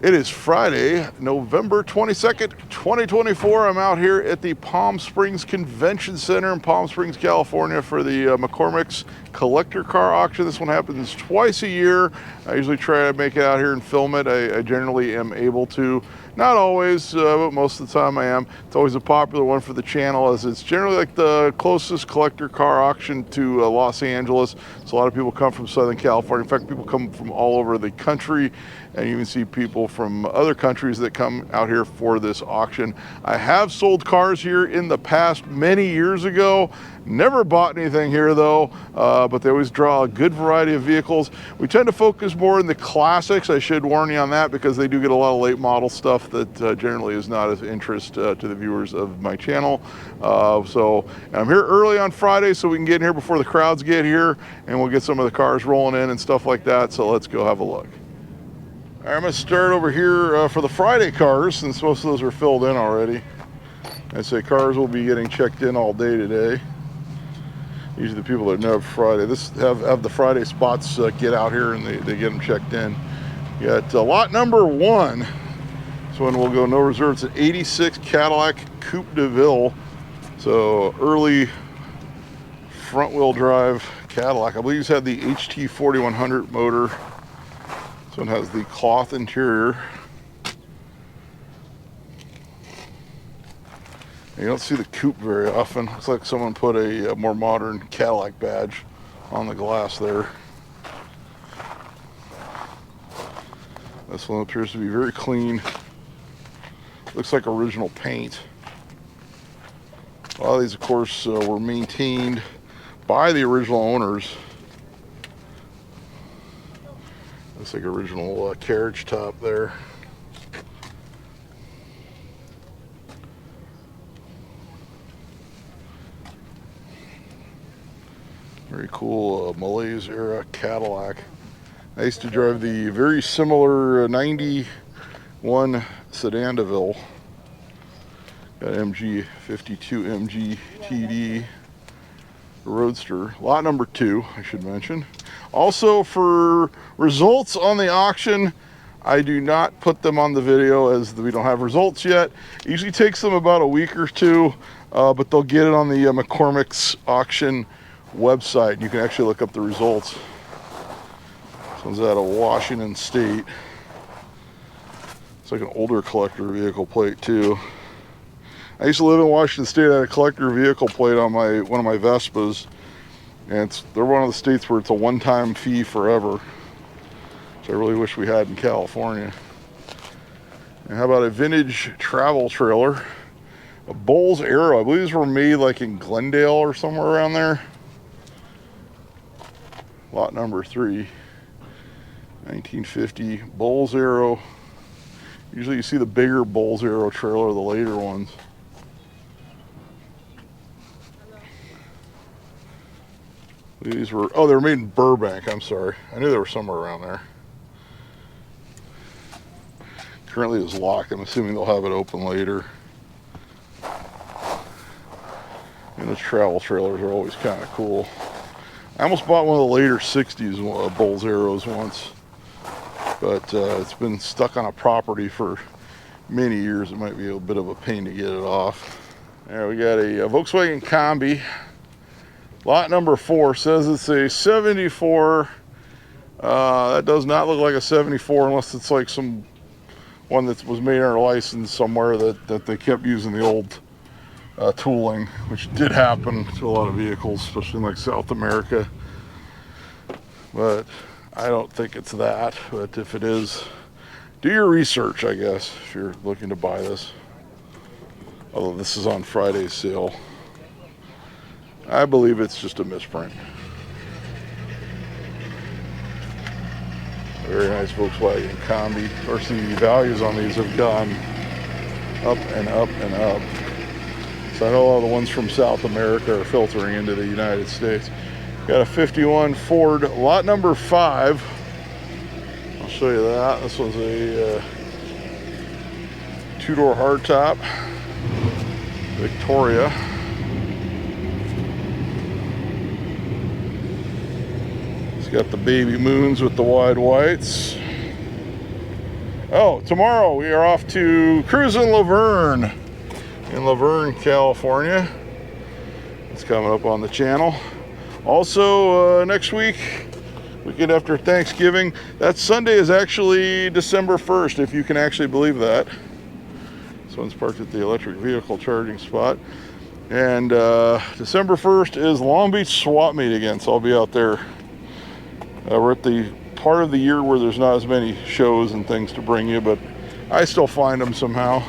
It is Friday, November 22nd, 2024. I'm out here at the Palm Springs Convention Center in Palm Springs, California for the McCormick's collector car auction. This one happens twice a year. I usually try to make it out here and film it. I generally am able to. Not always, but most of the time I am. It's always a popular one for the channel as it's generally like the closest collector car auction to Los Angeles. So a lot of people come from Southern California. In fact, people come from all over the country, and you can see people from other countries that come out here for this auction. I have sold cars here in the past many years ago. Never bought anything here though, but they always draw a good variety of vehicles. We tend to focus more in the classics. I should warn you on that because they do get a lot of late model stuff that generally is not of interest to the viewers of my channel. And I'm here early on Friday so we can get in here before the crowds get here, and we'll get some of the cars rolling in and stuff like that. So let's go have a look. All right, I'm gonna start over here for the Friday cars since most of those are filled in already. I say cars will be getting checked in all day today. Usually the people that know Friday, have the Friday spots get out here and they get them checked in. You got lot number 1. This one will go no reserve. It's an 86 Cadillac Coupe de Ville. So early front wheel drive Cadillac. I believe it's had the HT 4100 motor. This one has the cloth interior. You don't see the coupe very often. Looks like someone put a more modern Cadillac badge on the glass there. This one appears to be very clean. Looks like original paint. A lot of these, of course, were maintained by the original owners. Looks like original carriage top there. Very cool Malaise era Cadillac. I used to drive the very similar 91 Sedan de Ville. Got MG 52 MG TD Roadster. Lot number 2, I should mention. Also, for results on the auction, I do not put them on the video as we don't have results yet. It usually takes them about a week or two, but they'll get it on the McCormick's auction website. You can actually look up the results. This one's out of Washington State. It's like an older collector vehicle plate too. I used to live in Washington State. I had a collector vehicle plate on one of my Vespas, and they're one of the states where it's a one-time fee forever, which I really wish we had in California. And how about a vintage travel trailer, a Bowles Aero. I believe these were made like in Glendale or somewhere around there. Lot number 3, 1950 Bowles Aero. Usually you see the bigger Bowles Aero trailer, the later ones. These were, oh, they were made in Burbank. I'm sorry. I knew they were somewhere around there. Currently it's locked. I'm assuming they'll have it open later. And those travel trailers are always kind of cool. I almost bought one of the later 60s Bowles Aeros once, but it's been stuck on a property for many years. It might be a bit of a pain to get it off. There we got a Volkswagen Combi. Lot number 4 says it's a 74. That does not look like a 74 unless it's like some one that was made on a license somewhere that they kept using the old tooling, which did happen to a lot of vehicles, especially in like South America. But I don't think it's that. But if it is, do your research, I guess, if you're looking to buy this. Although this is on Friday's sale. I believe it's just a misprint. Very nice Volkswagen Combi. Of course, the values on these have gone up and up and up. So I know all the ones from South America are filtering into the United States. Got a 51 Ford, lot number 5. I'll show you that. This was a 2-door hardtop Victoria. It's got the baby moons with the wide whites. Oh, tomorrow we are off to cruising Laverne in Laverne, California. It's coming up on the channel. Also, next weekend after Thanksgiving, that Sunday is actually December 1st, if you can actually believe that. This one's parked at the electric vehicle charging spot. And December 1st is Long Beach Swap Meet again, so I'll be out there. We're at the part of the year where there's not as many shows and things to bring you, but I still find them somehow.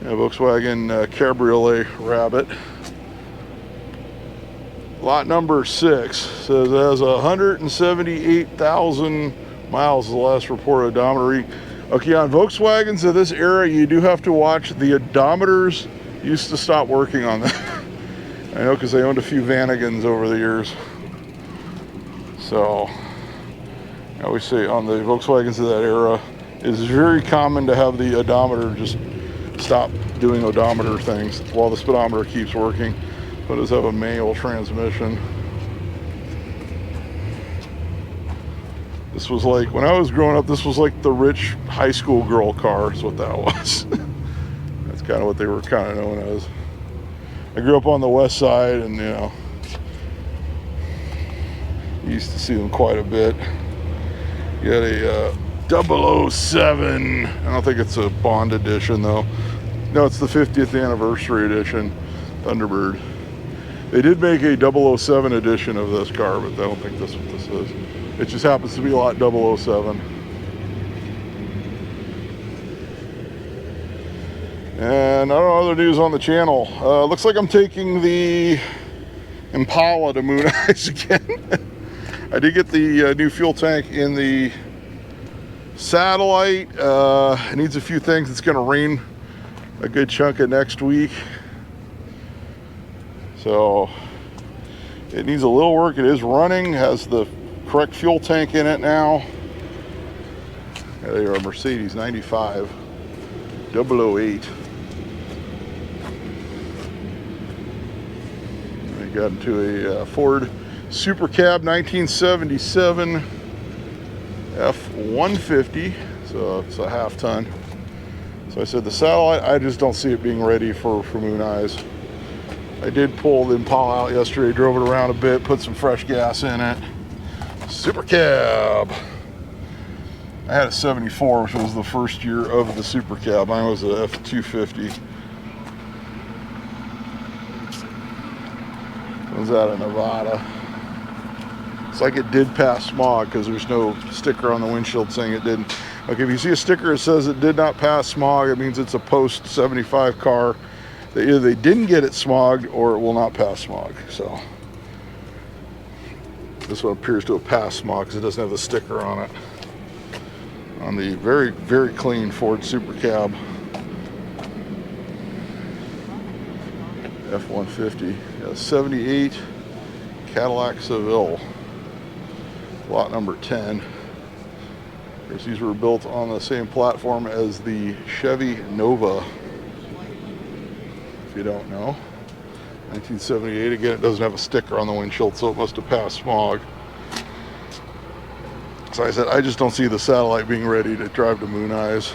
Volkswagen Cabriolet Rabbit. Lot number 6 says it has 178,000 miles is the last reported odometer reading. Okay, on Volkswagens of this era, you do have to watch. The odometers used to stop working on them. I know, because they owned a few Vanagons over the years. So, I always say on the Volkswagens of that era, it's very common to have the odometer just stop doing odometer things while the speedometer keeps working. But it does have a manual transmission. This was like, when I was growing up, this was like the rich high school girl car is what that was. That's kind of what they were kind of known as. I grew up on the west side, and you know, you used to see them quite a bit. You had a 007. I don't think it's a Bond edition though. No, it's the 50th anniversary edition, Thunderbird. They did make a 007 edition of this car, but I don't think that's what this is. It just happens to be lot 007. And I don't know, other news on the channel. Looks like I'm taking the Impala to Moon Eyes again. I did get the new fuel tank in the Satellite. It needs a few things. It's going to rain a good chunk of next week. So it needs a little work. It is running, has the correct fuel tank in it now. Yeah, they are a Mercedes 95 008. We got into a Ford Super Cab 1977 F-150, so it's a half ton. So I said the Satellite, I just don't see it being ready for Moon Eyes. I did pull the Impala out yesterday, drove it around a bit, put some fresh gas in it. Super Cab. I had a 74, which was the first year of the Super Cab. Mine was a F-250. It was out of Nevada. It's like it did pass smog because there's no sticker on the windshield saying it didn't. Okay, if you see a sticker that says it did not pass smog, it means it's a post-75 car. Either they didn't get it smogged or it will not pass smog. So this one appears to have passed smog because it doesn't have the sticker on it. On the very, very clean Ford Super Cab F-150. Yeah, 78 Cadillac Seville. Lot number 10. Of course, these were built on the same platform as the Chevy Nova. If you don't know, 1978. Again, it doesn't have a sticker on the windshield, so it must have passed smog. So I said, I just don't see the Satellite being ready to drive to Moon Eyes.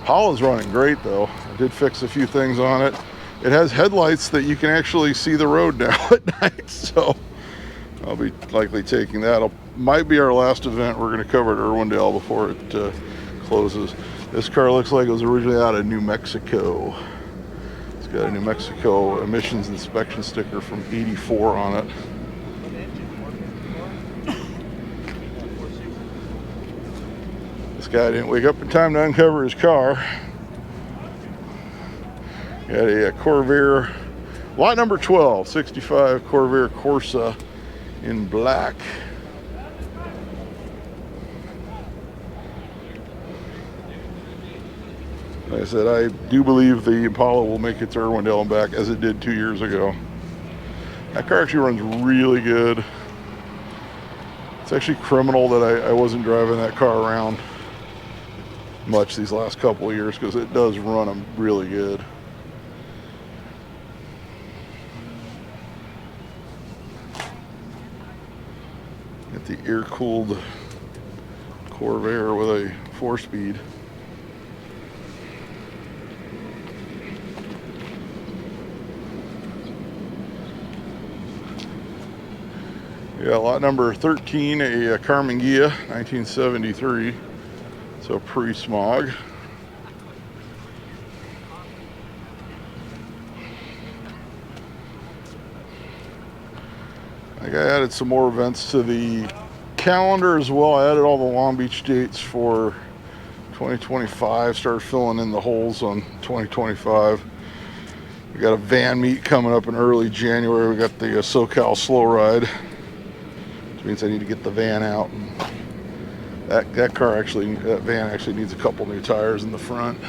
Impala's running great though. I did fix a few things on it. It has headlights that you can actually see the road now at night, so I'll be likely taking that. Might be our last event we're going to cover at Irwindale before it closes. This car looks like it was originally out of New Mexico. Got a New Mexico emissions inspection sticker from '84 on it. This guy didn't wake up in time to uncover his car. Got a Corvair, lot number 12, 65 Corvair Corsa in black. Like I said, I do believe the Impala will make it to Irwindale and back as it did 2 years ago. That car actually runs really good. It's actually criminal that I wasn't driving that car around much these last couple of years because it does run them really good. Get the air-cooled Corvair with a 4-speed. Yeah, lot number 13, a Carmen Ghia, 1973, so pre-smog. I think I added some more events to the calendar as well. I added all the Long Beach dates for 2025, started filling in the holes on 2025. We got a van meet coming up in early January. We got the SoCal Slow Ride, which means I need to get the van out. And that van actually needs a couple new tires in the front.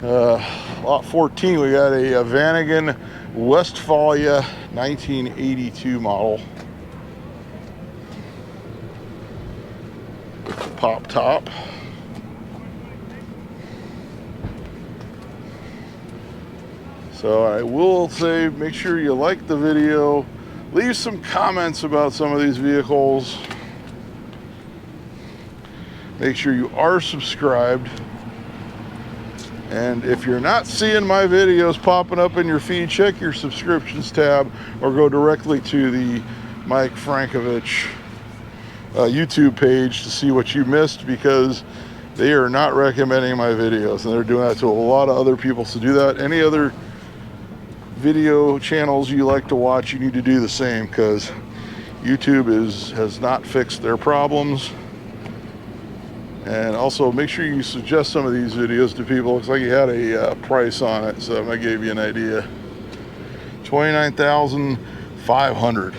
Lot 14, we got a Vanagon Westfalia 1982 model. With the pop top. So I will say, make sure you like the video. Leave some comments about some of these vehicles. Make sure you are subscribed. And if you're not seeing my videos popping up in your feed, check your subscriptions tab or go directly to the Mike Frankovich YouTube page to see what you missed, because they are not recommending my videos, and they're doing that to a lot of other people. So do that. Any other video channels you like to watch, you need to do the same, because YouTube has not fixed their problems. And also make sure you suggest some of these videos to people. Looks like you had a price on it, so I gave you an idea. $29,500.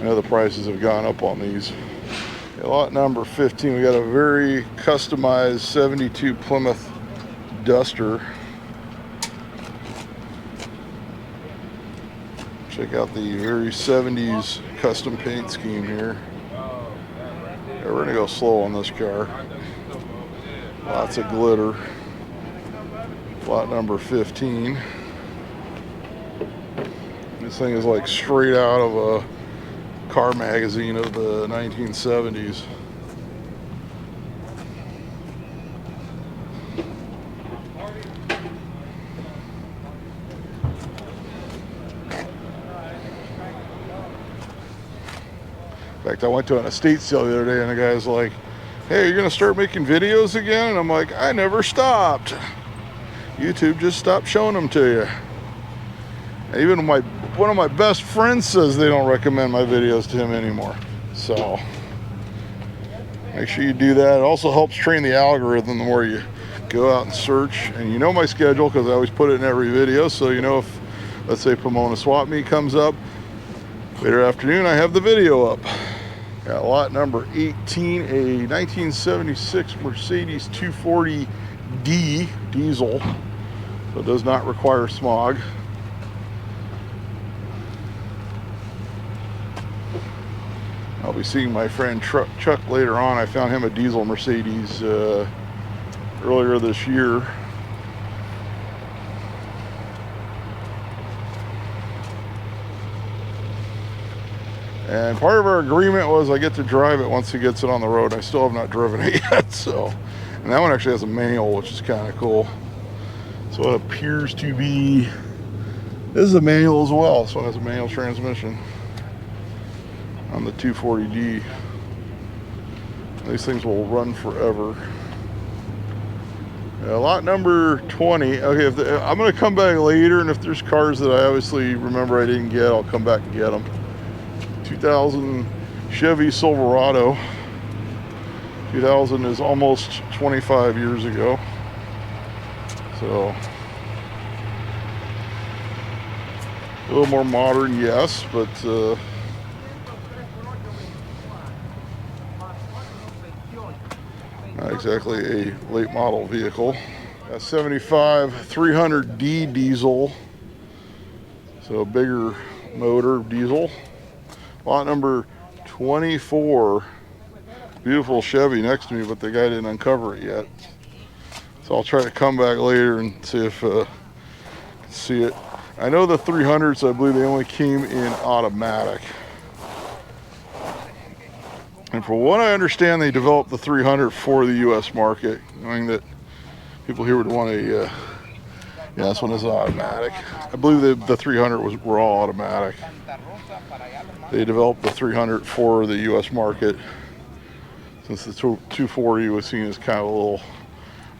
I know the prices have gone up on these. Okay, lot number 15, we got a very customized 72 Plymouth Duster. Check out the very 70s custom paint scheme here. Yeah, we're gonna go slow on this car. Lots of glitter. Lot number 15. This thing is like straight out of a car magazine of the 1970s. In fact, I went to an estate sale the other day and the guy's like, "Hey, you're gonna start making videos again?" And I'm like, "I never stopped. YouTube just stopped showing them to you." And even one of my best friends says they don't recommend my videos to him anymore. So make sure you do that. It also helps train the algorithm the more you go out and search. And you know my schedule, because I always put it in every video. So you know, if, let's say, Pomona Swap Meet comes up later afternoon, I have the video up. Got lot number 18, a 1976 Mercedes 240D diesel. So it does not require smog. I'll be seeing my friend Chuck later on. I found him a diesel Mercedes earlier this year. And part of our agreement was I get to drive it once he gets it on the road. I still have not driven it yet, so. And that one actually has a manual, which is kind of cool. So it appears to be, this is a manual as well. This one has a manual transmission on the 240D. These things will run forever. Lot number 20. Okay, I'm going to come back later, and if there's cars that I obviously remember I didn't get, I'll come back and get them. 2000 Chevy Silverado. 2000 is almost 25 years ago. So a little more modern, yes, but not exactly a late model vehicle. A 75 300D diesel, so a bigger motor diesel. Lot number 24. Beautiful Chevy next to me, but the guy didn't uncover it yet. So I'll try to come back later and see if see it. I know the 300s, I believe they only came in automatic. And from what I understand, they developed the 300 for the U.S. market, knowing that people here would want a, yeah, this one is automatic. I believe the 300 were all automatic. They developed the 300 for the U.S. market, since the 240 was seen as kind of a little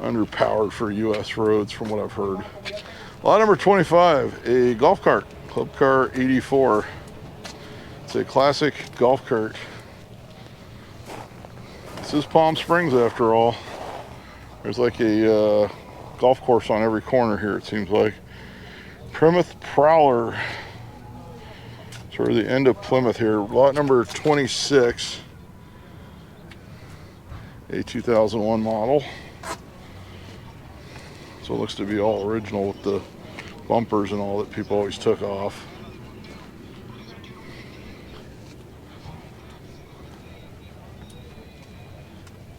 underpowered for U.S. roads, from what I've heard. Lot number 25, a golf cart, Club Car 84. It's a classic golf cart. This is Palm Springs after all. There's like a golf course on every corner here, it seems like. Plymouth Prowler. Sort of the end of Plymouth here. Lot number 26. A 2001 model. So it looks to be all original with the bumpers and all that people always took off.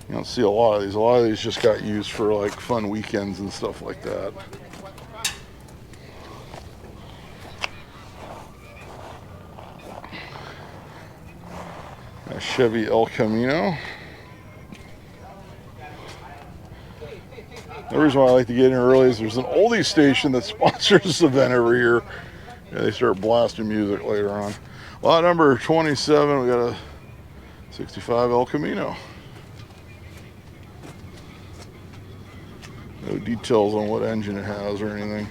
You don't see a lot of these. A lot of these just got used for like fun weekends and stuff like that. A Chevy El Camino. The reason why I like to get in early is there's an oldies station that sponsors this event every year. Yeah, they start blasting music later on. Lot number 27, we got a 65 El Camino. No details on what engine it has or anything.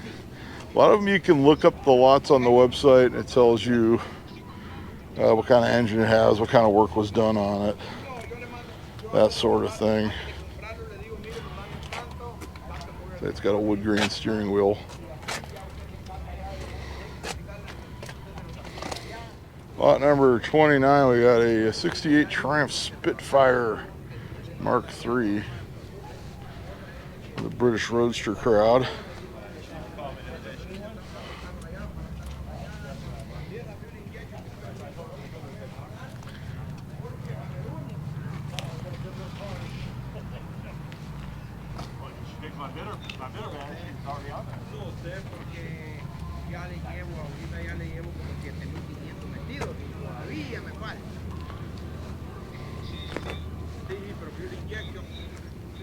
A lot of them you can look up the lots on the website and it tells you what kind of engine it has, what kind of work was done on it, that sort of thing. It's got a wood grain steering wheel. Lot number 29, we got a 68 Triumph Spitfire Mark III. The British Roadster crowd.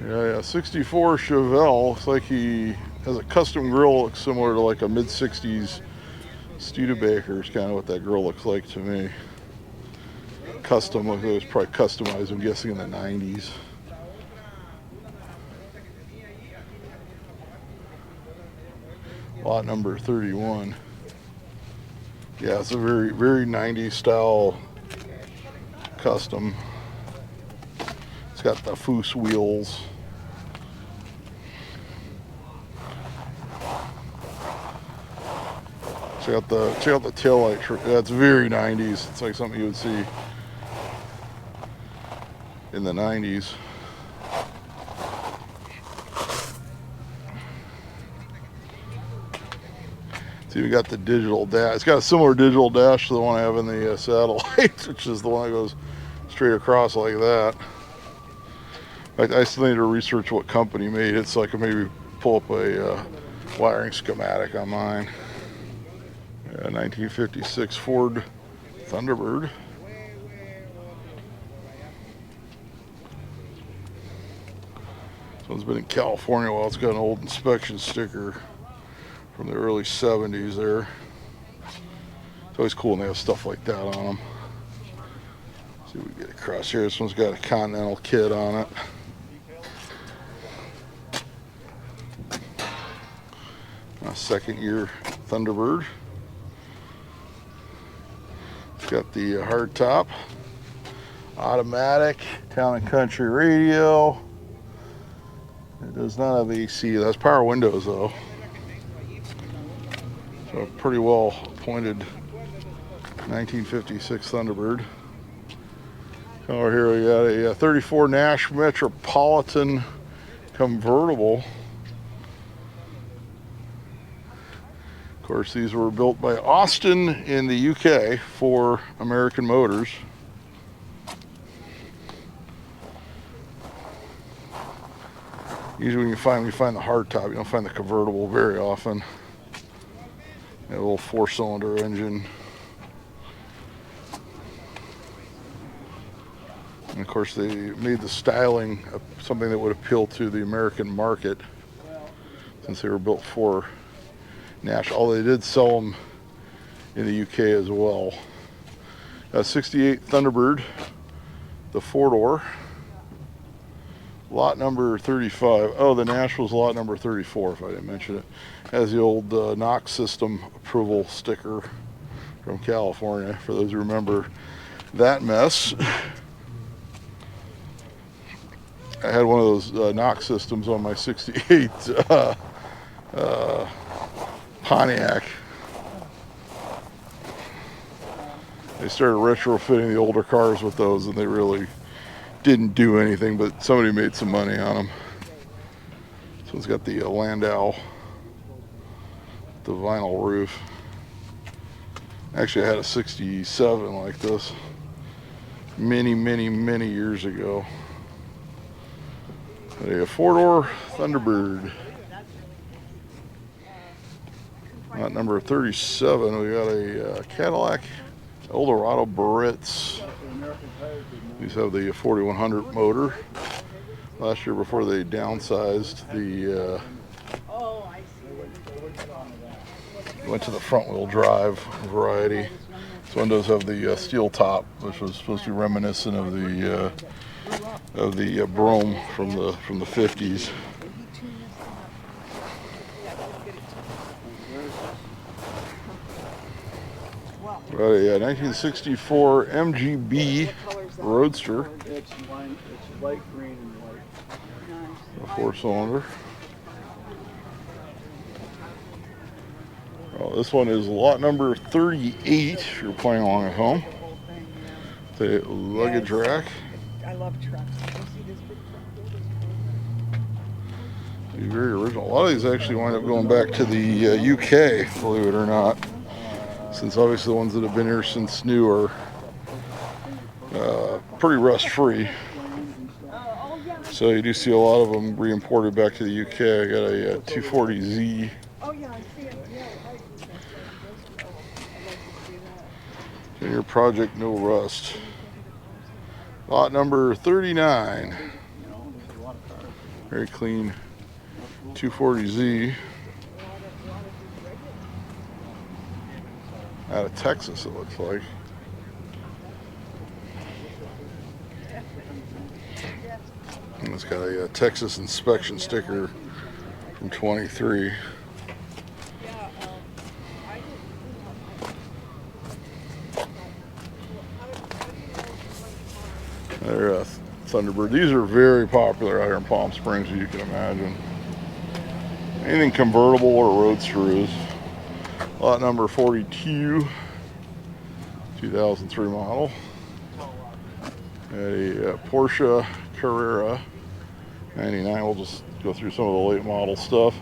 Yeah, 64 Chevelle. Looks like he has a custom grill. Looks similar to like a mid-60s Studebaker. Is kind of what that grill looks like to me. Custom, it was probably customized, I'm guessing, in the 90s. Lot number 31. Yeah, it's a very, very 90s style custom. It's got the Foose wheels. Check out the taillight. That's very 90s. It's like something you would see in the 90s. So you got the digital dash. It's got a similar digital dash to the one I have in the satellite, which is the one that goes straight across like that. In fact, I still need to research what company made it so I can maybe pull up a wiring schematic on mine. 1956 Ford Thunderbird. This one's been in California a while. It's got an old inspection sticker from the early 70s there. It's always cool when they have stuff like that on them. See if we can get across here. This one's got a Continental kit on it. A second year Thunderbird. It's got the hard top, automatic, town and country radio. It does not have AC. That's power windows though. So a pretty well pointed 1956 Thunderbird. Over here we got a 34 Nash Metropolitan convertible. Of course, these were built by Austin in the UK for American Motors. Usually when you find the hardtop, you don't find the convertible very often. A little 4-cylinder engine. And of course, they made the styling something that would appeal to the American market, since they were built for national. Although they did sell them in the UK as well. 68 Thunderbird, the 4-door, lot number 35. Oh, the Nashville's lot number 34, if I didn't mention it. Has the old NOx system approval sticker from California, for those who remember that mess. I had one of those NOx systems on my 68 Pontiac. They started retrofitting the older cars with those, and they really didn't do anything, but somebody made some money on them. So it's got the Landau, the vinyl roof. Actually, I had a 67 like this many years ago. A 4-door Thunderbird. Lot number 37, we got a Cadillac Eldorado Barrettes. These have the 4100 motor. Last year, before they downsized, the went to the front-wheel drive variety. This one does have the steel top, which was supposed to be reminiscent of the Brougham from the 50s. Got a 1964 MGB Roadster, It's light green and white. a 4-cylinder. Well, this one is lot number 38, if you're playing along at home. The luggage rack. I love trucks. You see this big truck? Very original. A lot of these actually wind up going back to the UK, believe it or not. Since obviously the ones that have been here since new are pretty rust-free. So you do see a lot of them re-imported back to the UK. I got a 240Z. Oh yeah, I see it. Yeah, Junior Project No Rust. Lot number 39. Very clean 240Z. Out of Texas, it looks like. And it's got a Texas inspection sticker from 23. They're Thunderbird. These are very popular out here in Palm Springs, as you can imagine. Anything convertible or roadster is. Lot number 42, 2003 model. A Porsche Carrera 99. We'll just go through some of the late model stuff.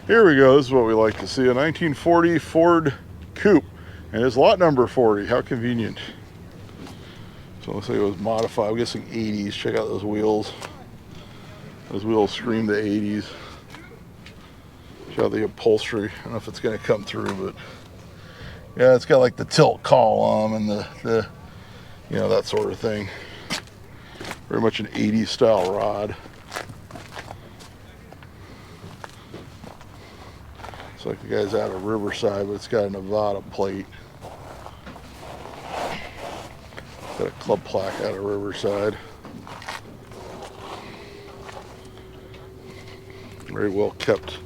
Here we go. This is what we like to see. A 1940 Ford Coupe. And it's lot number 40. How convenient. So it looks like it was modified. I'm guessing 80s. Check out those wheels. Those wheels scream the 80s. Check out the upholstery. I don't know if it's going to come through, but yeah, it's got like the tilt column and the you know, that sort of thing. Very much an 80s style rod. It's like the guy's out of Riverside, but it's got a Nevada plate. Got a club plaque out of Riverside. Very well kept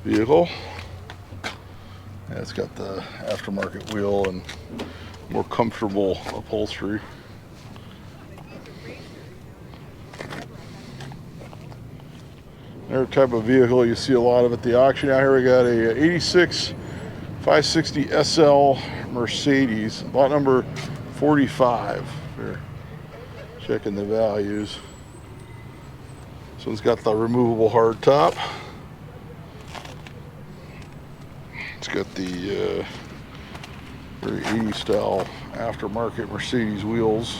vehicle. Yeah, it's got the aftermarket wheel and more comfortable upholstery. Another type of vehicle you see a lot of at the auction out here. We got a 86 560 SL Mercedes, lot number 45. Here, checking the values. This one's got the removable hard top. It's got the very 80s style aftermarket Mercedes wheels.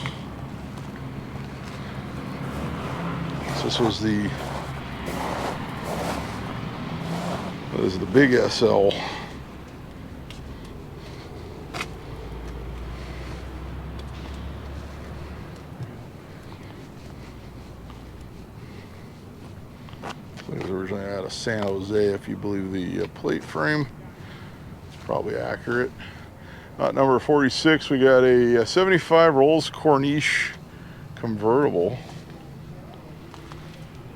So this was the big SL. It was originally out of San Jose, if you believe the plate frame. It's probably accurate. Number 46, we got a 75 Rolls Corniche convertible.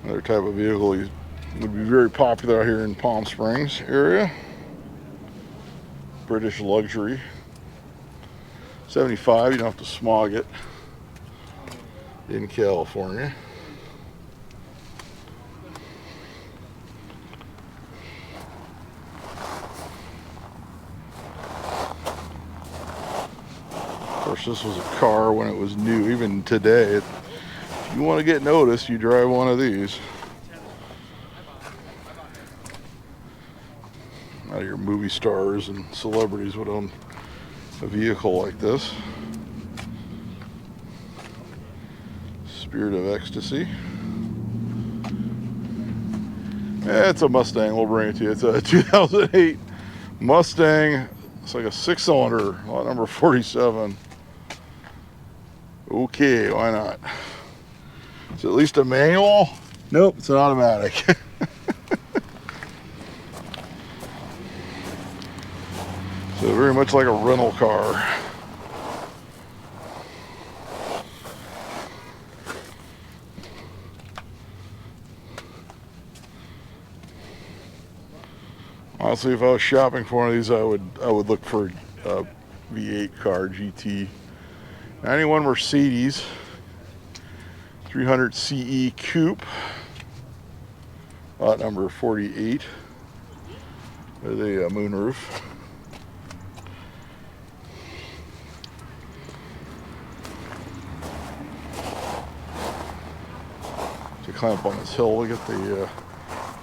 Another type of vehicle would be very popular out here in Palm Springs area. British luxury. 75, you don't have to smog it in California. Of course, this was a car when it was new. Even today, if you want to get noticed, you drive one of these. Now your movie stars and celebrities would own a vehicle like this. Spirit of Ecstasy. It's a Mustang, we'll bring it to you. It's a 2008 Mustang. It's like a 6-cylinder, lot number 47. Okay, why not? It's at least a manual. Nope, it's an automatic. So very much like a rental car. Honestly, if I was shopping for one of these, I would look for a V8 car, GT. 91 Mercedes 300 CE coupe, lot number 48. With a moonroof. To climb up on this hill, look at the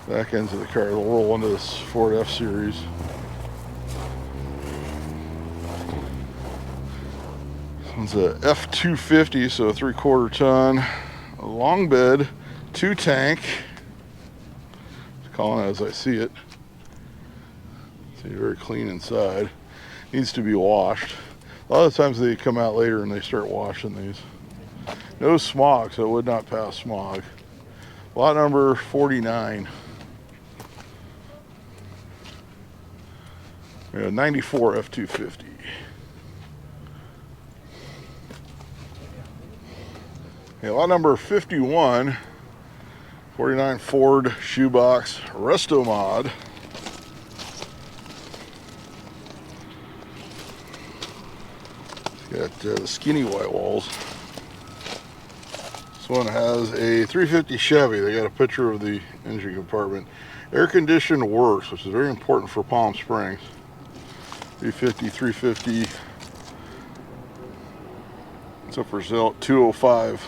back ends of the car. They'll roll into this Ford F-Series. This one's a F250, so a 3/4 ton, a long bed, 2 tank. Just calling it as I see it. See, very clean inside. Needs to be washed. A lot of times they come out later and they start washing these. No smog, so it would not pass smog. Lot number 49. Yeah, 94 F250. Yeah, lot number 51. 49 Ford shoebox Restomod. Got the skinny white walls. This one has a 350 Chevy. They got a picture of the engine compartment. Air conditioned works, which is very important for Palm Springs. 350, 350. It's up for sale at $205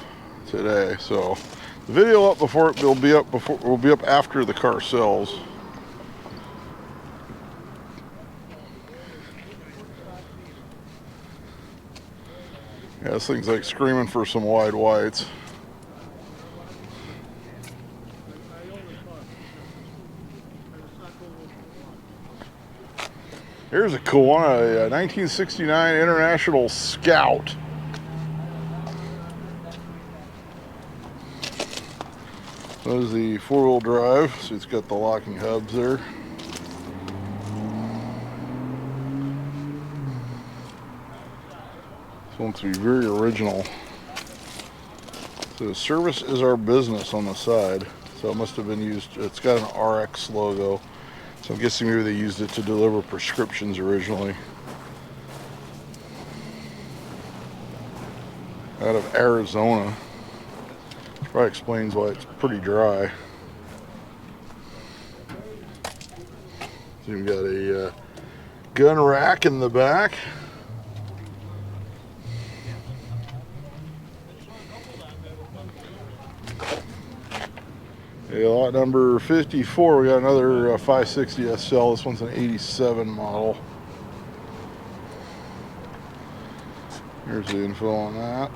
today. So the video up before it will be up after the car sells. Yeah, this thing's like screaming for some wide whites. Here's a cool one, a 1969 International Scout. So there's the 4-wheel drive, so it's got the locking hubs there. This one to be very original. So service is our business on the side. So it must have been used, it's got an RX logo. So I'm guessing maybe they used it to deliver prescriptions originally. Out of Arizona. Probably explains why it's pretty dry. So you've got a gun rack in the back. Okay, lot number 54, we got another 560 SL. This one's an 87 model. Here's the info on that.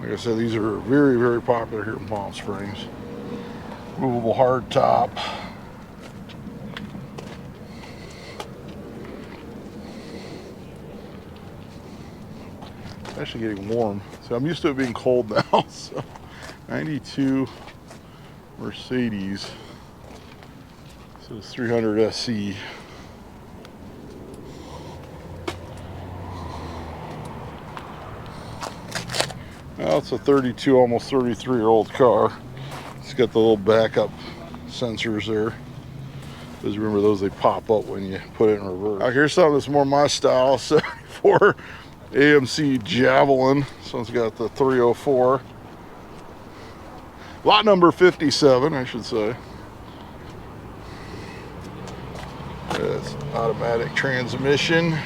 Like I said, these are very, very popular here in Palm Springs. Movable hard top. It's actually getting warm. So I'm used to it being cold now. So 92 Mercedes. So it's 300 SE. Well, it's a 32, almost 33-year-old car. It's got the little backup sensors there. Because remember those, they pop up when you put it in reverse. Now here's something that's more my style. 74 AMC Javelin. This one's got the 304. Lot number 57, I should say. It's automatic transmission.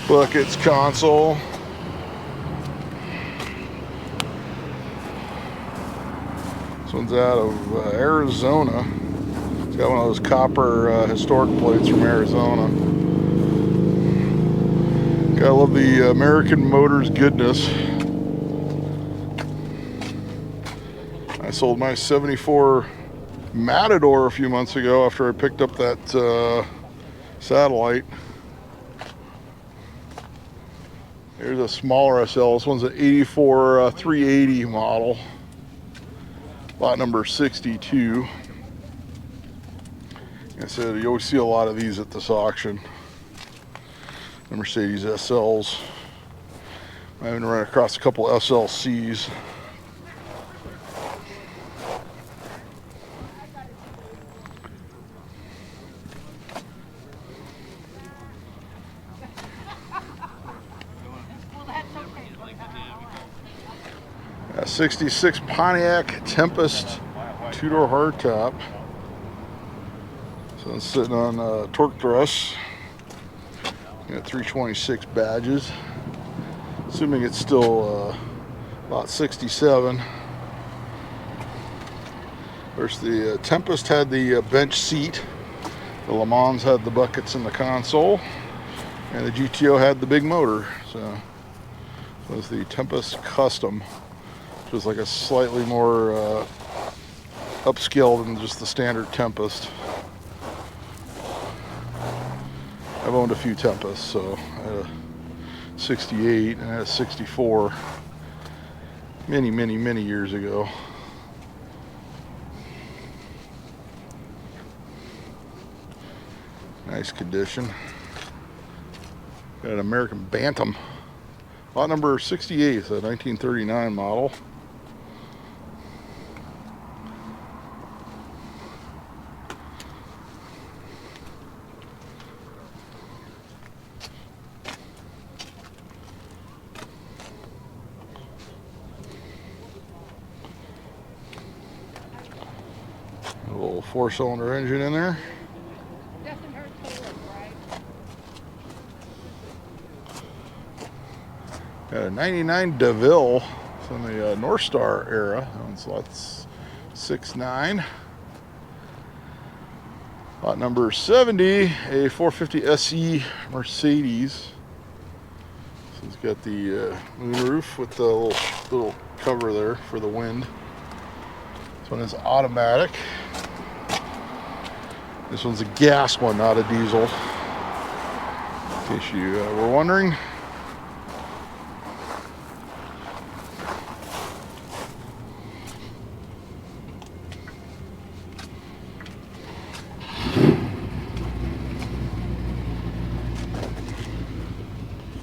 Buckets, console. This one's out of Arizona. It's got one of those copper historic plates from Arizona. Gotta love the American Motors goodness. I sold my 74 Matador a few months ago after I picked up that Satellite. Here's a smaller SL. This one's an 84 380 model. Lot number 62. Like I said, you always see a lot of these at this auction. The Mercedes SLs. I even run across a couple SLCs. A 66 Pontiac Tempest two-door hardtop. So it's sitting on torque thrust. Got 326 badges. Assuming it's still about 67. Of course, the Tempest had the bench seat. The Le Mans had the buckets in the console. And the GTO had the big motor. So it was the Tempest Custom. Which was like a slightly more upscale than just the standard Tempest. I've owned a few Tempests, so I had a 68 and I had a 64 many years ago. Nice condition. Got an American Bantam. Lot number 68, it's a 1939 model. A little four-cylinder engine in there. Doesn't hurt to look, right? Got a 99 DeVille from the North Star era. So that's 6.9. Lot number 70, a 450 SE Mercedes. So it's got the moonroof with the little cover there for the wind. This one is automatic. This one's a gas one, not a diesel. In case you were wondering.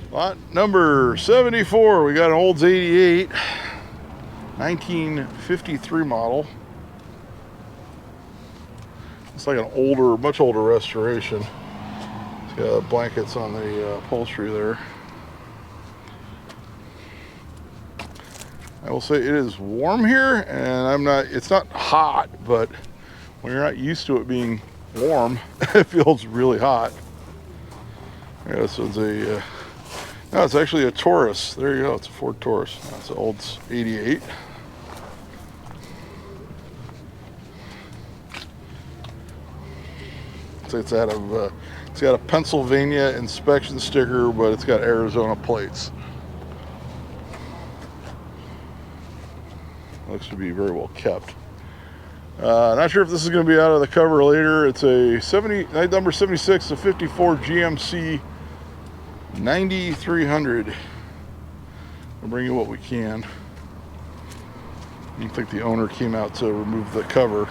Lot number 74, we got an Olds 88, 1953 model. It's like an older, much older restoration. It's got blankets on the upholstery there. I will say it is warm here, and it's not hot, but when you're not used to it being warm, it feels really hot. Yeah, this one's a, no, it's actually a Taurus. There you go, it's a Ford Taurus. That's an Olds 88. So it's out of, it's got a Pennsylvania inspection sticker, but it's got Arizona plates. Looks to be very well kept. Not sure if this is going to be out of the cover later. It's a number 76, a 54 GMC 9300. We'll bring you what we can. I don't think the owner came out to remove the cover.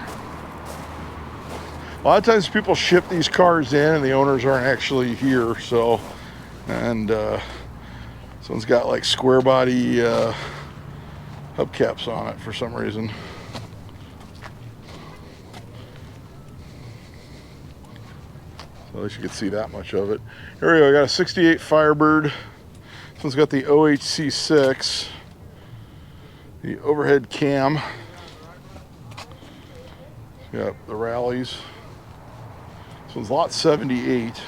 A lot of times people ship these cars in and the owners aren't actually here, so, and this one's got like square body hubcaps on it for some reason. So at least you can see that much of it. Here we go, I got a 68 Firebird. This one's got the OHC6, the overhead cam. Got the rallies. This one's lot 78.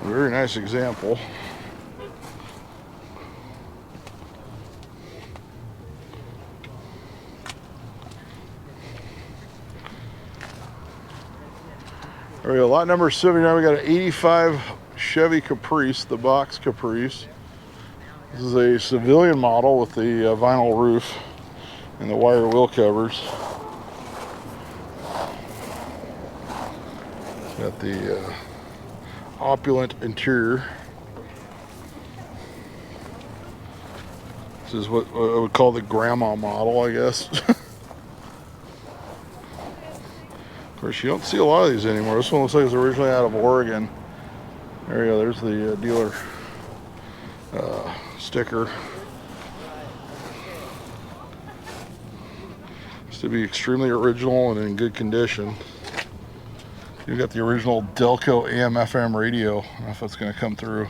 Very nice example. There we go, lot number 79. We got an 85 Chevy Caprice, the box Caprice. This is a civilian model with the vinyl roof and the wire wheel covers. Got the opulent interior. This is what I would call the grandma model, I guess. Of course, you don't see a lot of these anymore. This one looks like it's originally out of Oregon. There you go, there's the dealer sticker. It's to be extremely original and in good condition. You've got the original Delco AM/FM radio. I don't know if that's going to come through.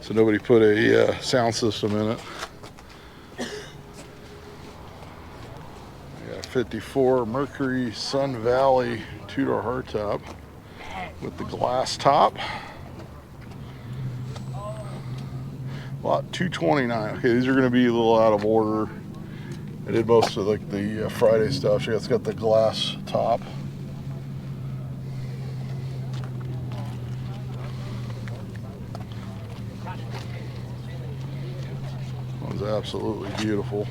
So nobody put a sound system in it. Yeah, 54 Mercury Sun Valley two-door hardtop with the glass top. Lot 229. Okay, these are going to be a little out of order. I did most of like the Friday stuff. It's got the glass top. One's absolutely beautiful.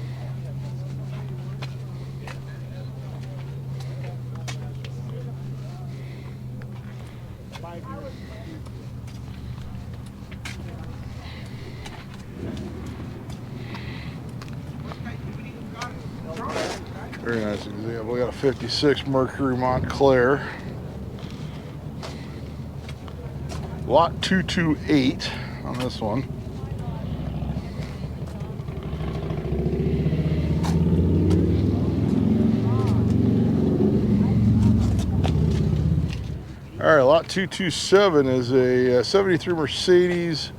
Very nice example. We got a 56 Mercury Montclair. Lot 228 on this one. All right, lot 227 is a 73 Mercedes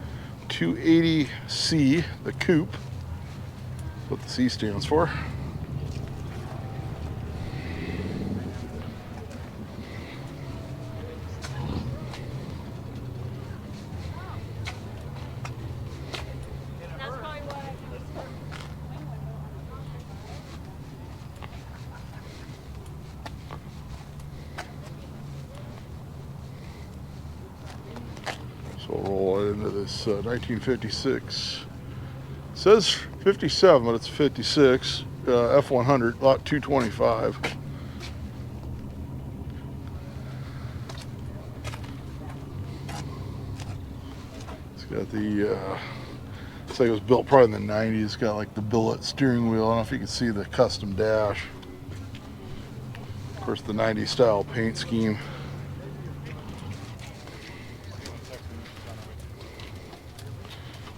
280C, the coupe. That's what the C stands for. So we'll roll it into this 1956. It says 57, but it's 56 F100, lot 225. It's got the, looks like it was built probably in the 90s. It's got like the billet steering wheel. I don't know if you can see the custom dash. Of course, the 90s style paint scheme.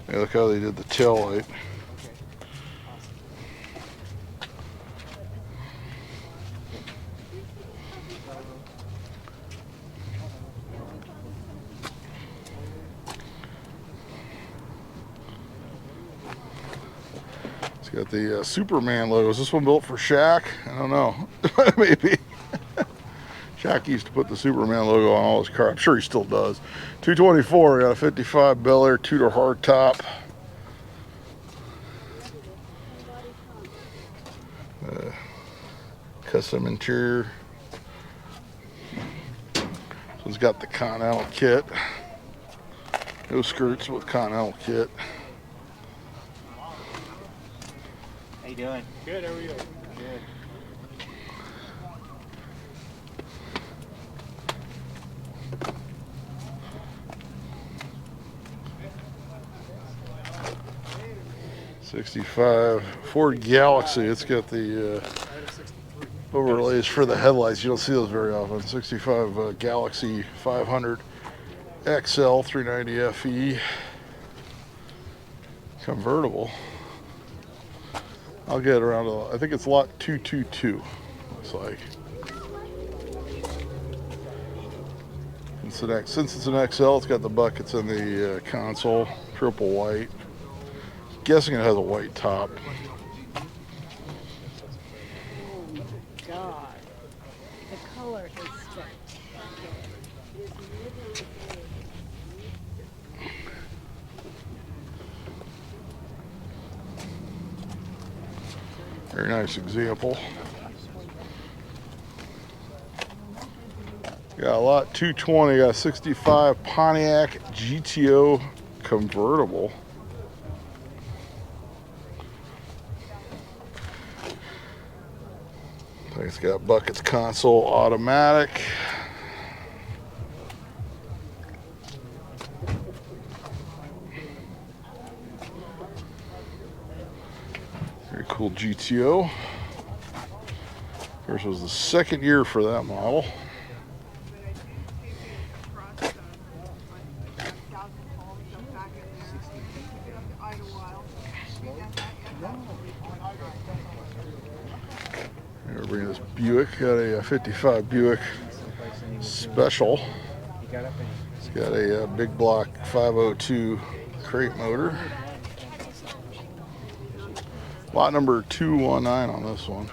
Yeah, look how they did the tail light. It's got the Superman logo. Is this one built for Shaq? I don't know. Maybe. Shaq used to put the Superman logo on all his cars. I'm sure he still does. 224, we got a 55 Bel Air two-door hardtop. Custom interior. This one's got the Continental kit. No skirts with Continental kit. How you doing? Good, how are you? Good. 65 Ford Galaxy. It's got the overlays for the headlights. You don't see those very often. 65 Galaxy 500 XL 390 FE convertible. I'll get around to, I think it's lot 222, looks like. Since it's an XL, it's got the buckets in the console, triple white. Guessing it has a white top. Oh God, the color is spectacular. Very nice example. Got a lot 220, got a 65 Pontiac GTO convertible. I think it's got buckets, console, automatic. Very cool GTO. This was the second year for that model. Here we're bringing this Buick, got a 55 Buick Special. It's got a big block 502 crate motor. Lot number 219 on this one.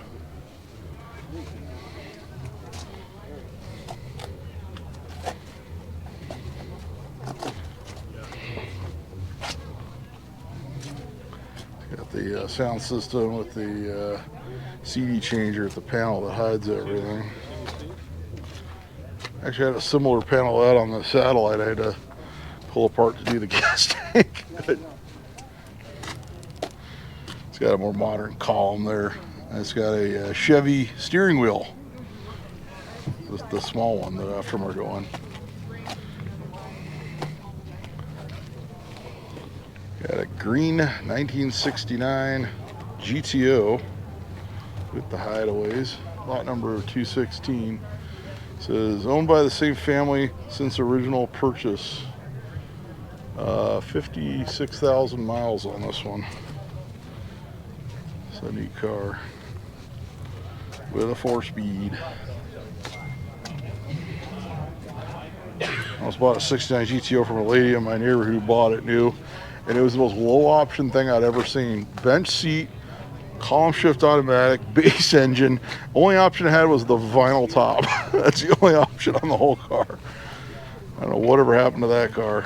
Got the sound system with the CD changer at the panel that hides everything. Actually, I had a similar panel to that on the satellite. I had to pull apart to do the gas tank. It's got a more modern column there. And it's got a Chevy steering wheel. The small one, the aftermarket one. Got a green 1969 GTO with the hideaways. Lot number 216. Says owned by the same family since original purchase. 56,000 miles on this one. It's a neat car with a 4-speed. I almost bought a 69 GTO from a lady in my neighborhood who bought it new, and it was the most low option thing I'd ever seen. Bench seat, column shift automatic, base engine. Only option it had was the vinyl top. That's the only option on the whole car. I don't know whatever happened to that car.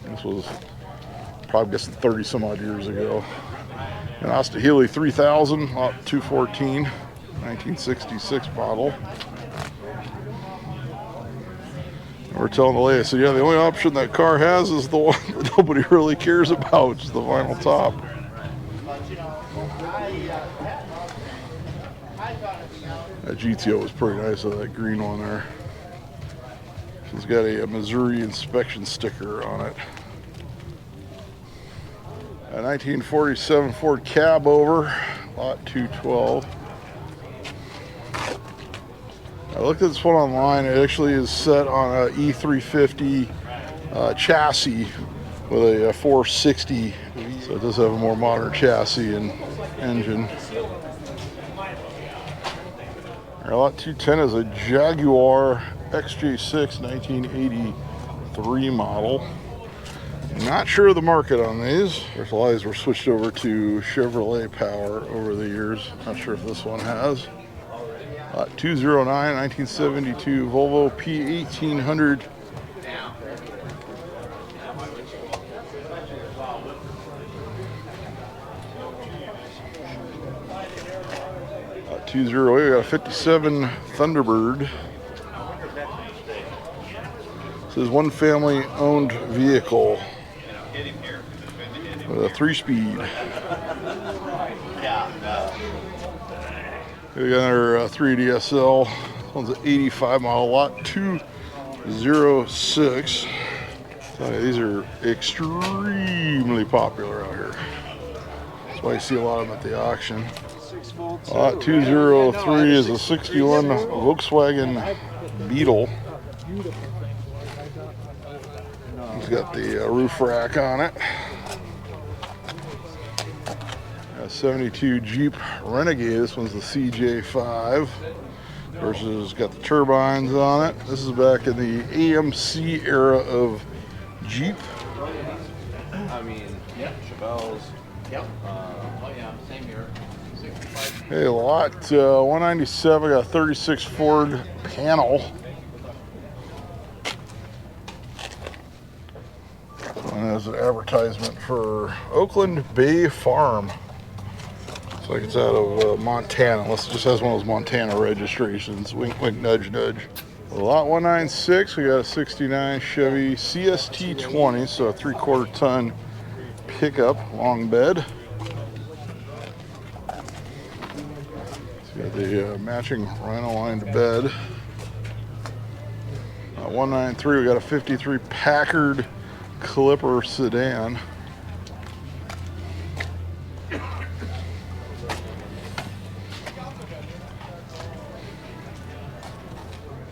This was probably just 30 some odd years ago. An Asta Healy 3000, lot 214, 1966 model. And we're telling the lady, so yeah, the only option that car has is the one that nobody really cares about, which is the vinyl top. That GTO was pretty nice, that green one there. It's got a Missouri inspection sticker on it. A 1947 Ford cab over, lot 212. I looked at this one online. It actually is set on a E350 chassis with a 460, so it does have a more modern chassis and engine. Our lot 210 is a Jaguar XJ6 1983 model. Not sure of the market on these. There's a lot of these were switched over to Chevrolet power over the years. Not sure if this one has. 209 1972 Volvo P1800. We got a 57 Thunderbird. This is one family owned vehicle with a 3-speed. We got our 3DSL. This one's an 85 model, lot 206. Tell you, these are extremely popular out here. That's why you see a lot of them at the auction. Lot 203 is a 61 Volkswagen Beetle. It's got the roof rack on it. A 72 Jeep Renegade. This one's the CJ5. Versus got the turbines on it. This is back in the AMC era of Jeep. I mean, yep, Chevelles. Yep. Oh yeah, same here. 65. Hey, lot 197 got a 36 Ford panel. And there's an advertisement for Oakland Bay Farm. Looks like it's out of Montana, unless it just has one of those Montana registrations. Wink, wink, nudge, nudge. Lot 196, we got a 69 Chevy CST20, so a 3/4 ton pickup, long bed. It's got the matching rhino-lined bed. 193, we got a 53 Packard Clipper sedan.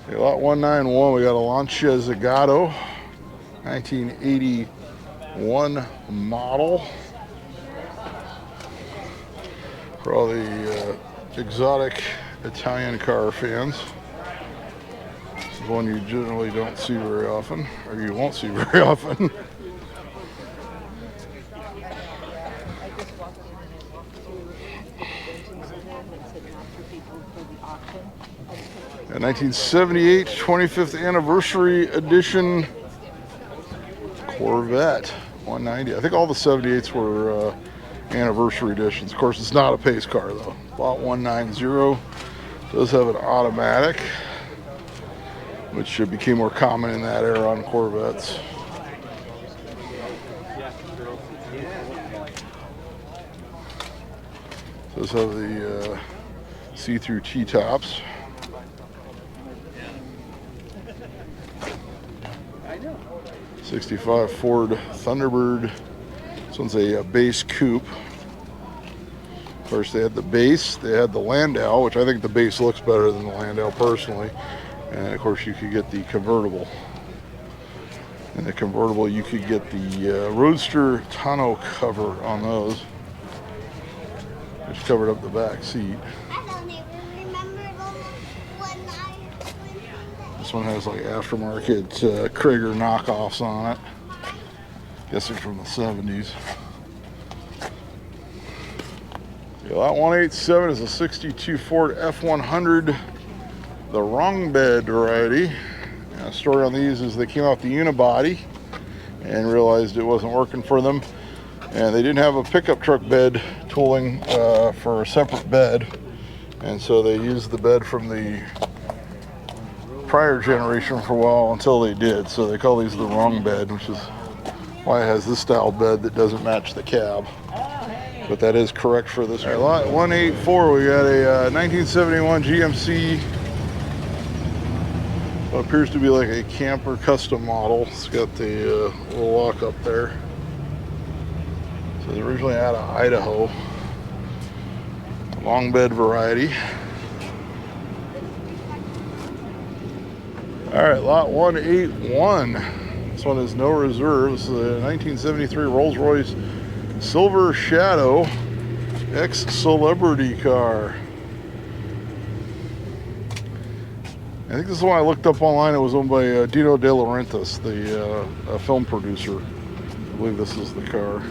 Okay, lot 191, we got a Lancia Zagato, 1981 model. For all the exotic Italian car fans. This is one you generally don't see very often, or you won't see very often. A 1978 25th anniversary edition Corvette 190. I think all the 78s were anniversary editions. Of course, it's not a pace car though. Lot 190 does have an automatic, which became more common in that era on Corvettes. Does have the see-through T-tops. 65 Ford Thunderbird. This one's a base coupe. Of course, they had the base, they had the Landau, which I think the base looks better than the Landau personally. And of course, you could get the convertible. In the convertible, you could get the Roadster tonneau cover on those, which covered up the back seat. This one has like aftermarket Krager knockoffs on it. Guess they're from the 70s. Yeah, lot 187 is a 62 Ford F100, the wrong bed variety. The story on these is they came out the unibody and realized it wasn't working for them, and they didn't have a pickup truck bed tooling for a separate bed, and so they used the bed from the prior generation for a while until they did. So they call these the wrong bed, which is why it has this style bed that doesn't match the cab. But that is correct for this. All right, lot 184, we got a 1971 GMC. What appears to be like a camper custom model. It's got the little lock up there. So it's originally out of Idaho. Long bed variety. All right, lot 181. This one is no reserve. This is a 1973 Rolls-Royce Silver Shadow ex-celebrity car. I think this is the one I looked up online. It was owned by Dino De Laurentiis, the film producer. I believe this is the car.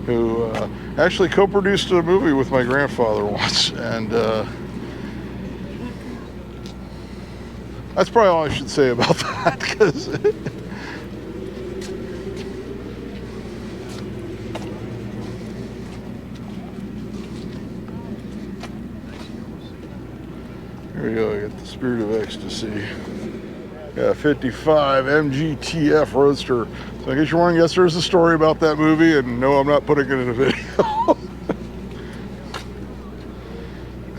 Who actually co-produced a movie with my grandfather once, and that's probably all I should say about that, because here we go, I got the Spirit of Ecstasy. Yeah, 55 MGTF Roadster. So I guess you're wondering, yes, there's a story about that movie, and no, I'm not putting it in a video.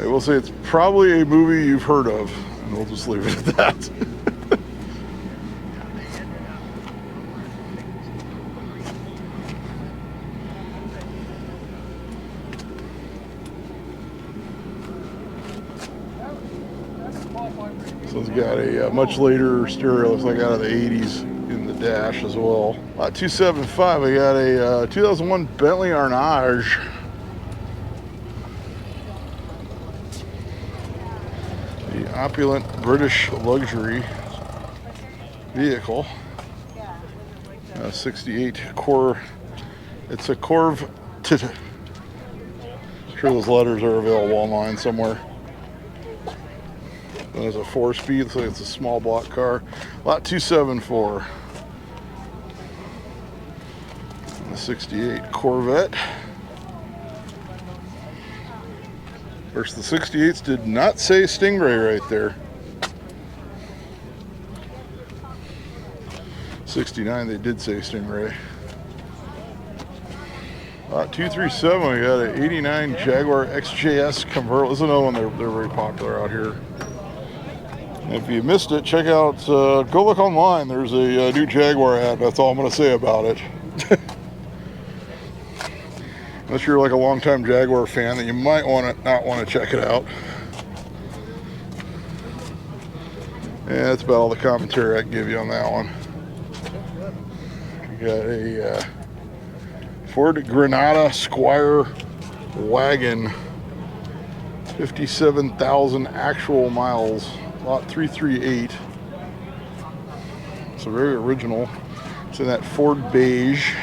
I will say it's probably a movie you've heard of, and we'll just leave it at that. one's got a much later stereo, looks like out of the 80s in the dash as well. Lot 275, I got a 2001 Bentley Arnage. The opulent British luxury vehicle. 68 Cor. It's a Corv. I'm sure those letters are available online somewhere. There's a 4-speed, so it's a small block car. Lot 274. And the 68 Corvette. Of course, the 68s did not say Stingray right there. 69, they did say Stingray. 237, we got an 89 Jaguar XJS convertible. This is another one, they're very popular out here. And if you missed it, check out, go look online. There's a new Jaguar ad. That's all I'm going to say about it. Unless you're like a longtime Jaguar fan, then you might not want to check it out. Yeah, that's about all the commentary I can give you on that one. You got a Ford Granada Squire wagon, 57,000 actual miles, lot 338. So very original. It's in that Ford beige.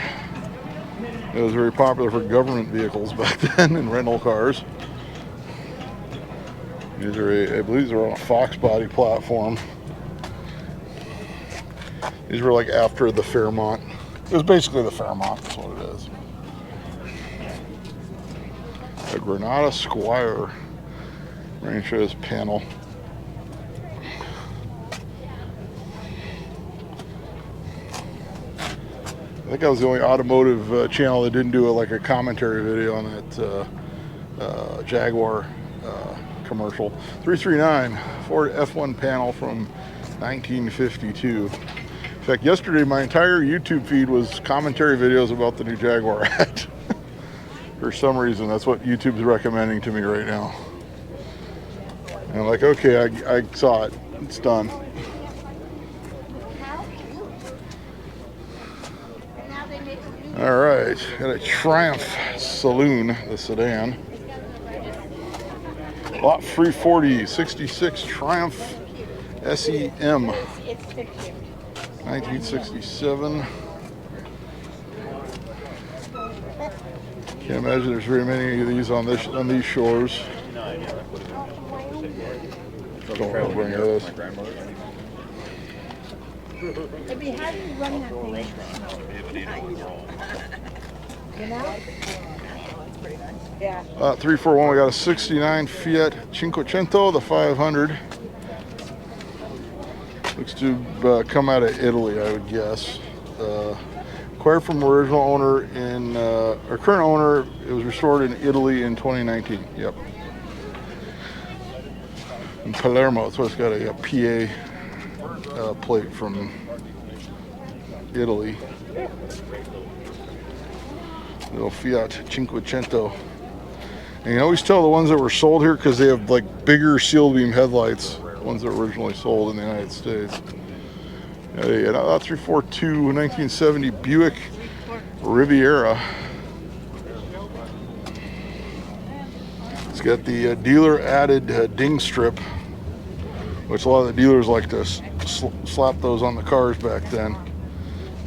It was very popular for government vehicles back then and rental cars. These are, I believe these are on a Fox body platform. These were like after the Fairmont. It was basically the Fairmont, that's what it is. A Granada Squire. Rain shows panel. I think I was the only automotive channel that didn't do like a commentary video on that Jaguar commercial. 339 Ford F1 panel from 1952. In fact, yesterday my entire YouTube feed was commentary videos about the new Jaguar ad. For some reason, that's what YouTube's recommending to me right now. And I'm like, okay, I saw it. It's done. All right, got a Triumph Saloon, the sedan. Lot 340, 66 Triumph SEM, 1967. Can't imagine there's very many of these on these shores. Don't want to bring those. Maybe how do you run that thing? You know? Yeah. 341, we got a 69 Fiat Cinquecento, the 500. Looks to come out of Italy, I would guess. Acquired from original owner in, or current owner, it was restored in Italy in 2019. Yep. In Palermo, so it's got a PA plate from Italy. Little Fiat Cinquecento. And you can always tell the ones that were sold here because they have like bigger seal beam headlights, ones that were originally sold in the United States. A 342 1970 Buick Riviera. It's got the dealer added ding strip, which a lot of the dealers like to slap those on the cars back then.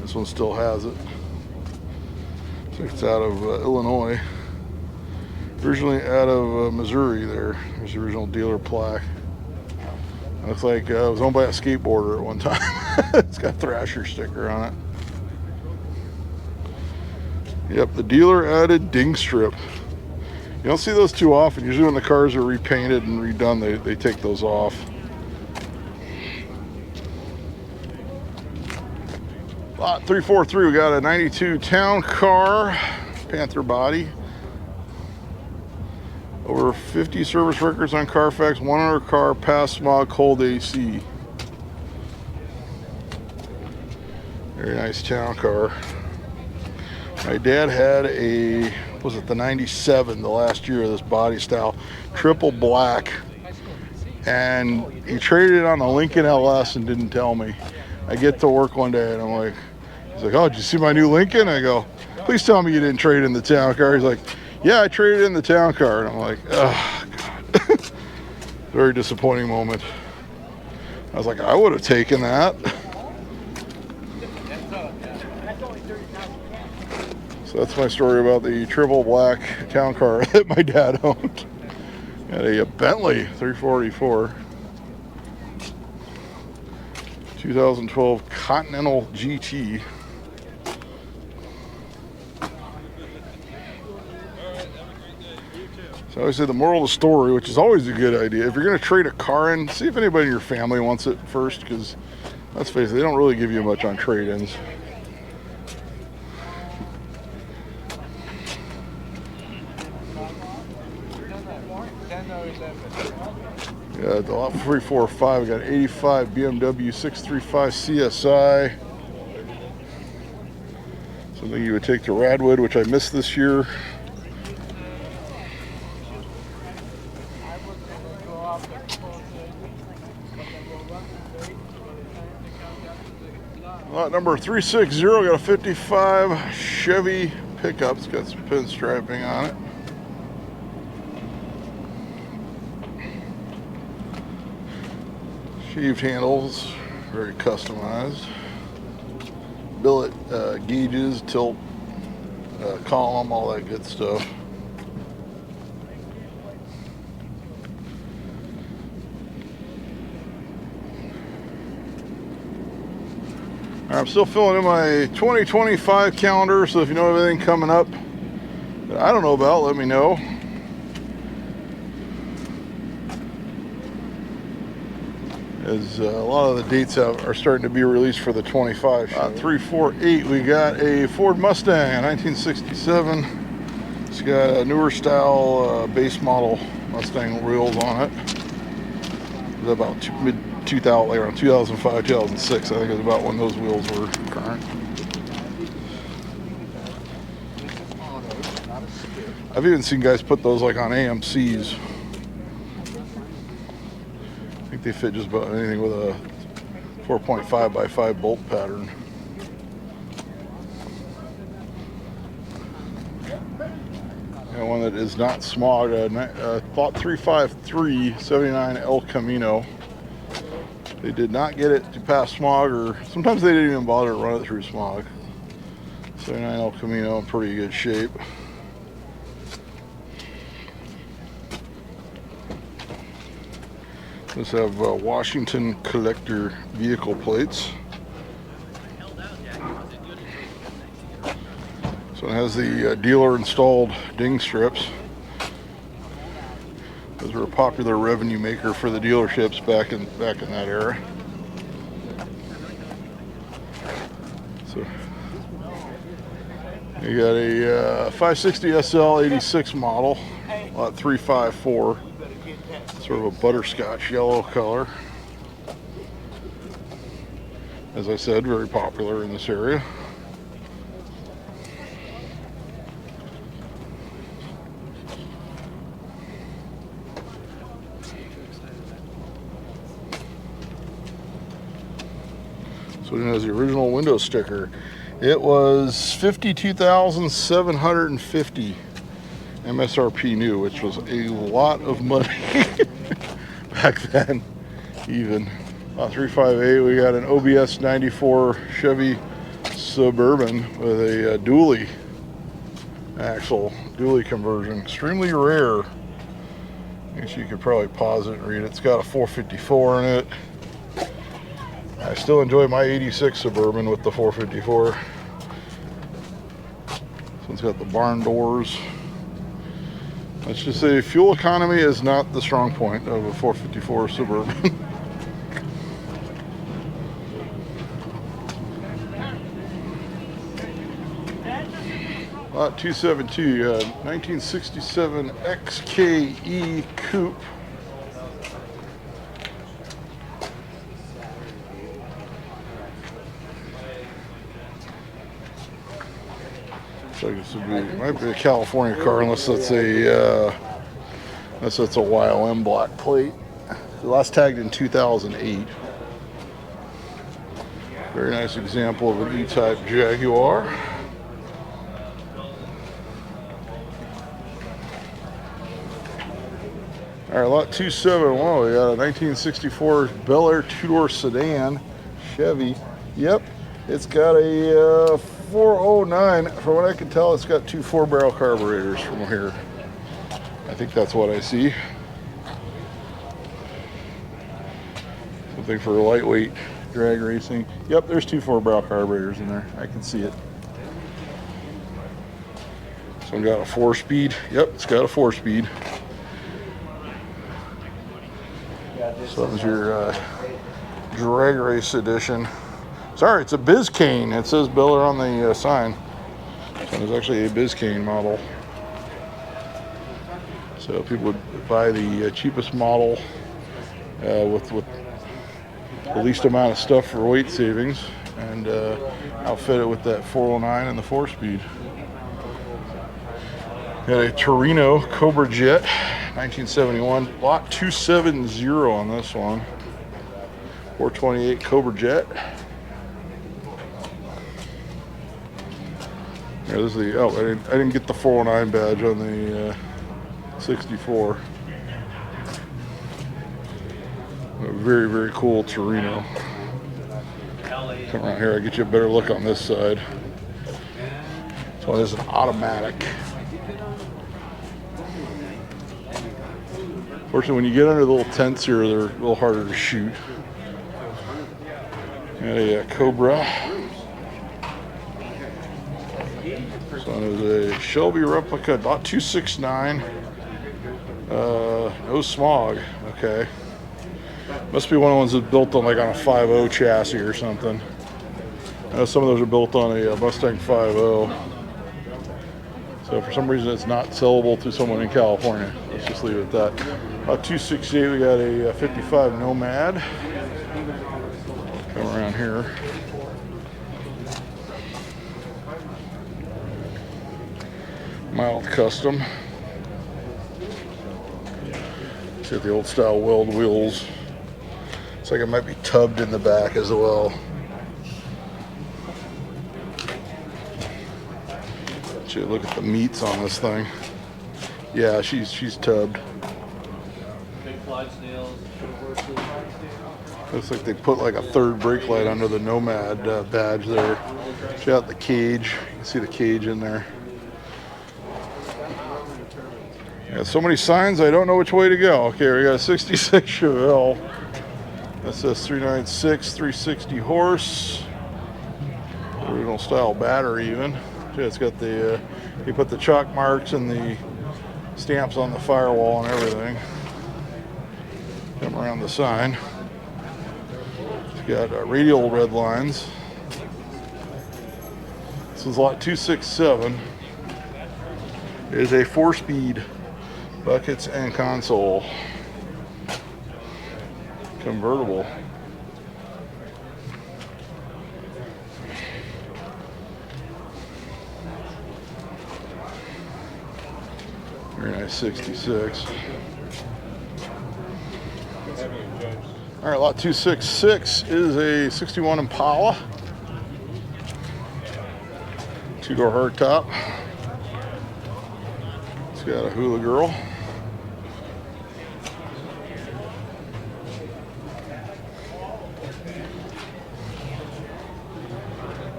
This one still has it. So it's out of Illinois. Originally out of Missouri there. There's the original dealer plaque. Looks like it was owned by a skateboarder at one time. It's got a Thrasher sticker on it. Yep, the dealer added ding strip. You don't see those too often. Usually when the cars are repainted and redone, they take those off. Lot 343, we got a 92 Town Car, Panther body. Over 50 service records on Carfax, 100 car, pass smog, cold AC. Very nice town car. My dad had a, was it the 97, the last year of this body style, triple black and he traded it on a Lincoln LS and didn't tell me. I get to work one day and I'm like, he's like, oh, did you see my new Lincoln? I go, please tell me you didn't trade in the town car. He's like, yeah, I traded in the town car. And I'm like, oh, God. Very disappointing moment. I was like, I would have taken that. So that's my story about the triple black town car that my dad owned. Got a Bentley 344. 2012 Continental GT. So I always say the moral of the story, which is always a good idea, if you're going to trade a car in, see if anybody in your family wants it first, because let's face it, they don't really give you much on trade-ins. Yeah, the lot 345, we got 85 BMW 635 CSI. Something you would take to Radwood, which I missed this year. Lot number 360, got a 55 Chevy pickup. It's got some pinstriping on it. Shaved handles, very customized. Billet gauges, tilt column, all that good stuff. I'm still filling in my 2025 calendar, so if you know of anything coming up that I don't know about, let me know. As a lot of the dates are starting to be released for the 25 show. 348, we got a Ford Mustang, 1967. It's got a newer style base model Mustang wheels on it. It's about mid-2000, like around 2005, 2006. I think is about when those wheels were current. I've even seen guys put those like on AMCs. I think they fit just about anything with a 4.5 by 5 bolt pattern. And one that is not smog, Plot 353 79 El Camino. They did not get it to pass smog, or sometimes they didn't even bother to run it through smog. 79 El Camino in pretty good shape. Let's have Washington collector vehicle plates. So it has the dealer installed ding strips. Those were a popular revenue maker for the dealerships back in that era. So you got a 560 SL 86 model, lot 354. Sort of a butterscotch yellow color. As I said, very popular in this area. So it has the original window sticker. It was $52,750 MSRP new, which was a lot of money back then. Even 358, we got an OBS 94 Chevy Suburban with a dually axle, dually conversion, extremely rare. I guess you could probably pause it and read it. It's got a 454 in it. I still enjoy my 86 Suburban with the 454. So it's got the barn doors. Let's just say fuel economy is not the strong point of a 454 Suburban. Lot 272, 1967 XKE coupe. So this would be, might be a California car unless that's a YOM black plate. last tagged in 2008. Very nice example of an E-Type Jaguar. All right, lot 271, we got a 1964 Bel Air two-door sedan, Chevy. Yep, it's got a 409. From what I can tell, it's got two 4-barrel carburetors from here. I think that's what I see. Something for lightweight drag racing. Yep, there's two 4-barrel carburetors in there. I can see it. This one got a 4-speed. Yep, it's got a 4-speed. So that was your drag race edition. Sorry, it's a Biscayne. It says Bel Air on the sign. So it was actually a Biscayne model. So people would buy the cheapest model with the least amount of stuff for weight savings and outfit it with that 409 and the 4-speed. Got a Torino Cobra Jet, 1971, lot 270 on this one. 428 Cobra Jet. Yeah, this is the, oh, I didn't get the 409 badge on the 64. A very, very cool Torino. Come around here, I'll get you a better look on this side. This one is an automatic. Fortunately, when you get under the little tents here, they're a little harder to shoot. Got a Cobra. This one is a Shelby replica, lot 269. No smog. Okay. Must be one of the ones that's built on like on a 5.0 chassis or something. Some of those are built on a Mustang 5.0. So for some reason it's not sellable to someone in California. Let's just leave it at that. 268, we got a 55 Nomad. Come around here. Mild custom. See the old style weld wheels. Looks like it might be tubbed in the back as well. Look at the meats on this thing. Yeah, she's tubbed. Big Clydesdales. Looks like they put like a third brake light under the Nomad badge there. Check out the cage. You can see the cage in there. Got so many signs, I don't know which way to go. Okay, we got a 66 Chevelle. That says 396, 360 horse. Original style battery even. Yeah, it's got the, you put the chalk marks and the stamps on the firewall and everything. Come around the sign. It's got radial red lines. This is lot 267. It is a 4-speed buckets and console convertible. Very nice 66. All right, lot 266 is a 61 Impala. 2-door hardtop. It's got a hula girl.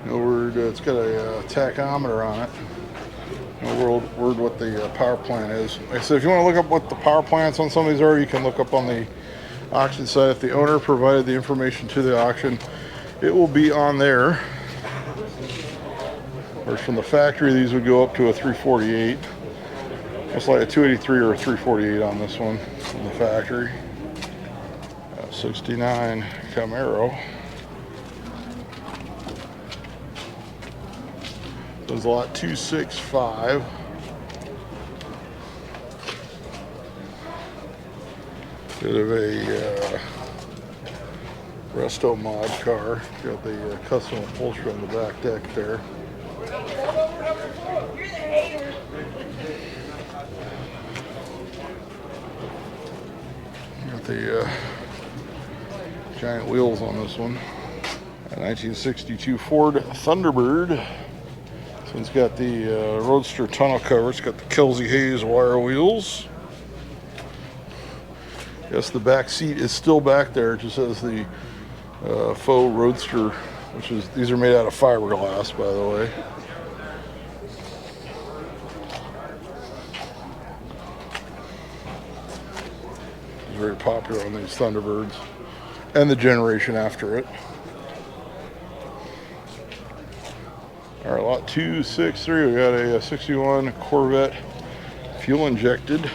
No word, it's got a tachometer on it. No word what the power plant is. Like I said, if you want to look up what the power plants on some of these are, you can look up on the auction site. If the owner provided the information to the auction, it will be on there. Whereas from the factory, these would go up to a 348. It's like a 283 or a 348 on this one from the factory. 69 Camaro. There's lot 265. Bit of a Restomod car. Got the custom upholstery on the back deck there. Got the giant wheels on this one. A 1962 Ford Thunderbird. This one's got the Roadster tonneau cover. It's got the Kelsey Hayes wire wheels. Yes, the back seat is still back there. It just has the faux Roadster, which is, these are made out of fiberglass, by the way. It's very popular on these Thunderbirds and the generation after it. All right, lot 263, we got a 61 Corvette fuel injected.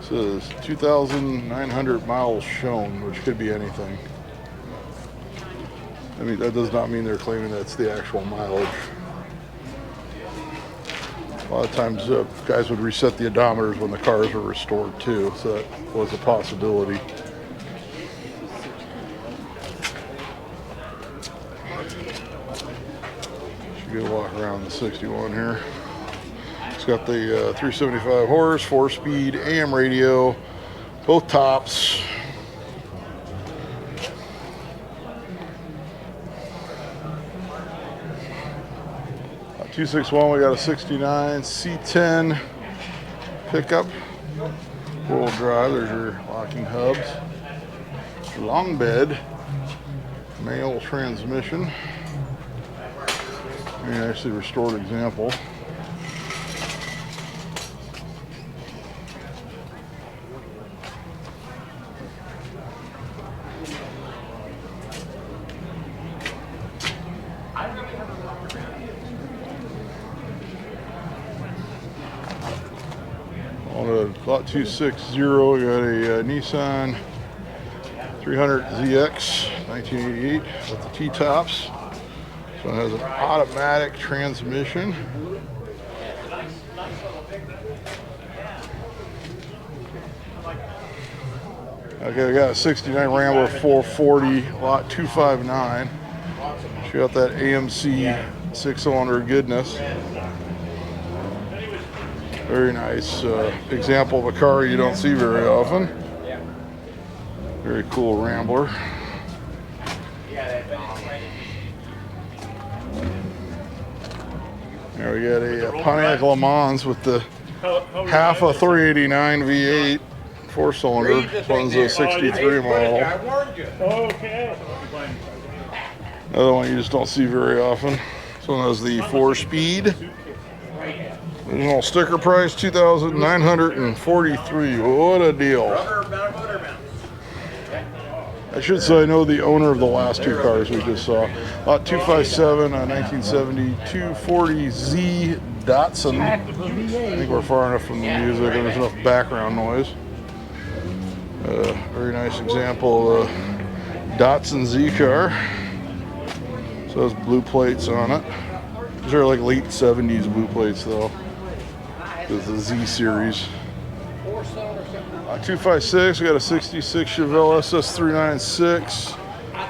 Says 2,900 miles shown, which could be anything. I mean, that does not mean they're claiming that's the actual mileage. A lot of times guys would reset the odometers when the cars were restored too, so that was a possibility. Should get a walk around the 61 here. It's got the 375 horse, 4-speed, AM radio, both tops. Lot 261, we got a 69 C10 pickup, four-wheel drive. There's your locking hubs. Long bed, manual transmission. Very nicely restored example. On a lot 260, we got a Nissan 300ZX 1988 with the T-tops. This one has an automatic transmission. Okay, we got a 69 Rambler 440, lot 259. She got that AMC 6-cylinder goodness. Very nice example of a car you don't see very often. Very cool Rambler. There we got a Pontiac Le Mans with the half a 389 V8 4-cylinder. This one's a 63 model. Okay. Another one you just don't see very often. This one has the 4-speed. Original sticker price $2,943. What a deal! I should say I know the owner of the last two cars we just saw. Lot 257, a 1972 40Z Datsun. I think we're far enough from the music and there's enough background noise. Very nice example of a Datsun Z car. So has blue plates on it. These are like late 70s blue plates though. It's the Z series. 256, we got a 66 Chevelle SS396.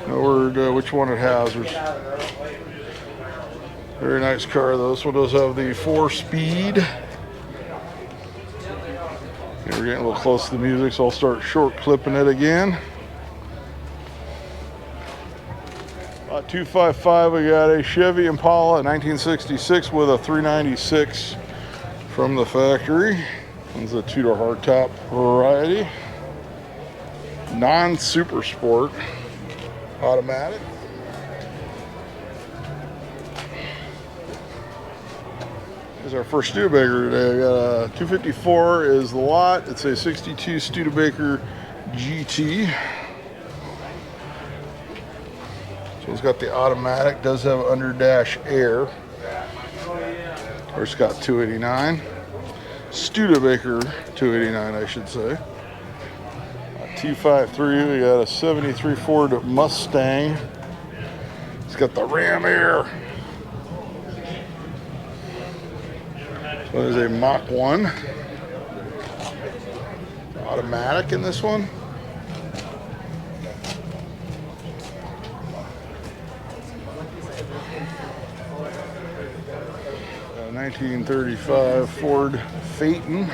No word which one it has. Very nice car though. This one does have the 4-speed. Okay, we're getting a little close to the music, so I'll start short clipping it again. 255, we got a Chevy Impala 1966 with a 396 from the factory. This is a two-door hardtop variety. Non-super sport. Automatic. Here's our first Studebaker today. We got a 254 is the lot. It's a 62 Studebaker GT. So it's got the automatic. Does have under dash air. Or it's got 289. Studebaker 289, I should say. 253, we got a 73 Ford Mustang. It's got the ram air. So there's a Mach 1. Automatic in this one. 1935 Ford Phaeton.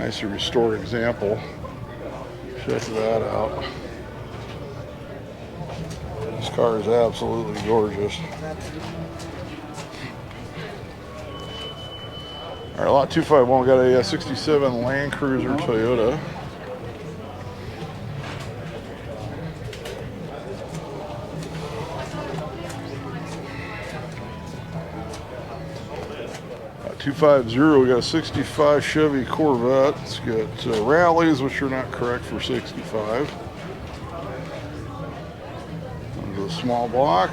Nice restored example. Check that out. This car is absolutely gorgeous. All right, lot 251, we got a 67 Land Cruiser Toyota. Lot 250, we got a 65 Chevy Corvette. It's got rallies, which are not correct for 65. A small block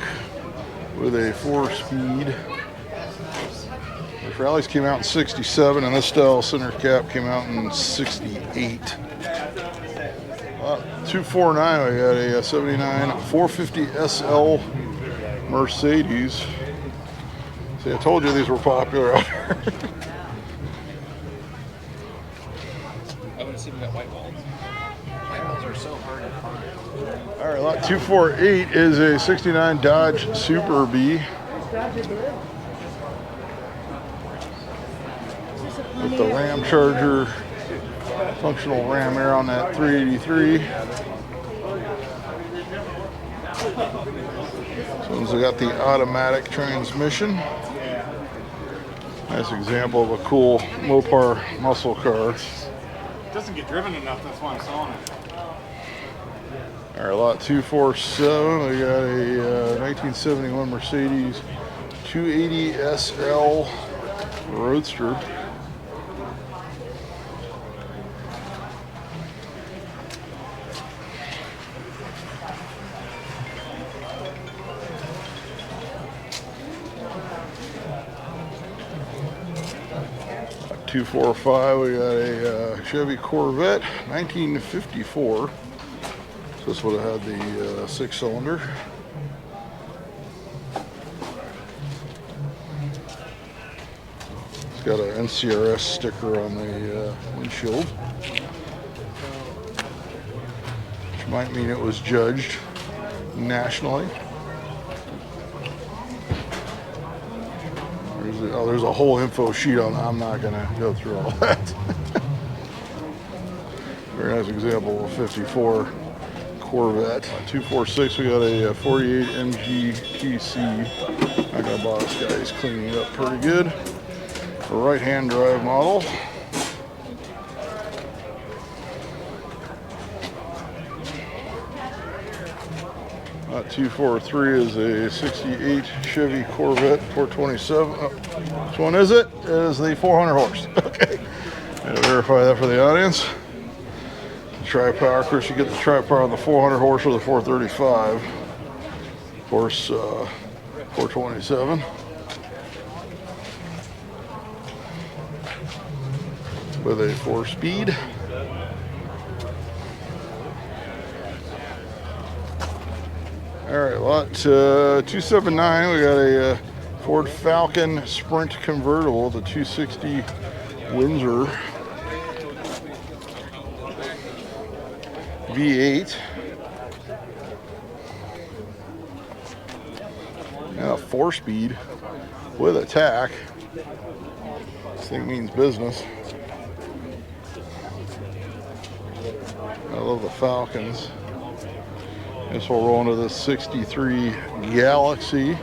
with a 4-speed. The rallies came out in 67, and this style center cap came out in 68. 249, we got a 79 450 SL Mercedes. See, I told you these were popular out here. I want to see if we got white walls. White walls are so hard to find. All right, lot 248 is a 69 Dodge Super B. With the Ram Charger, functional Ram air on that 383. This one's got the automatic transmission. Nice example of a cool Mopar muscle car. It doesn't get driven enough, that's why I'm selling it. All right, lot 247, we got a 1971 Mercedes 280 SL Roadster. Lot 245, we got a Chevy Corvette 1954. So this would have had the 6-cylinder. It's got an NCRS sticker on the windshield, which might mean it was judged nationally. There's a whole info sheet on that. I'm not going to go through all that. Very nice example of a 54 Corvette. 246, we got a 48 MGTC. Not gonna bother this guy, he's cleaning it up pretty good. A right-hand drive model. Lot 243 is a 68 Chevy Corvette 427. Oh, which one is it? It is the 400 horse. Okay. Gotta verify that for the audience. Tri-power, of course you get the tri-power on the 400 horse or the 435. Of course, 427. With a 4-speed. All right, lot 279, we got a Ford Falcon Sprint convertible, the 260 Windsor V8. And a 4-speed with a tack. This thing means business. I love the Falcons. Guess we'll roll into this 63 Galaxy.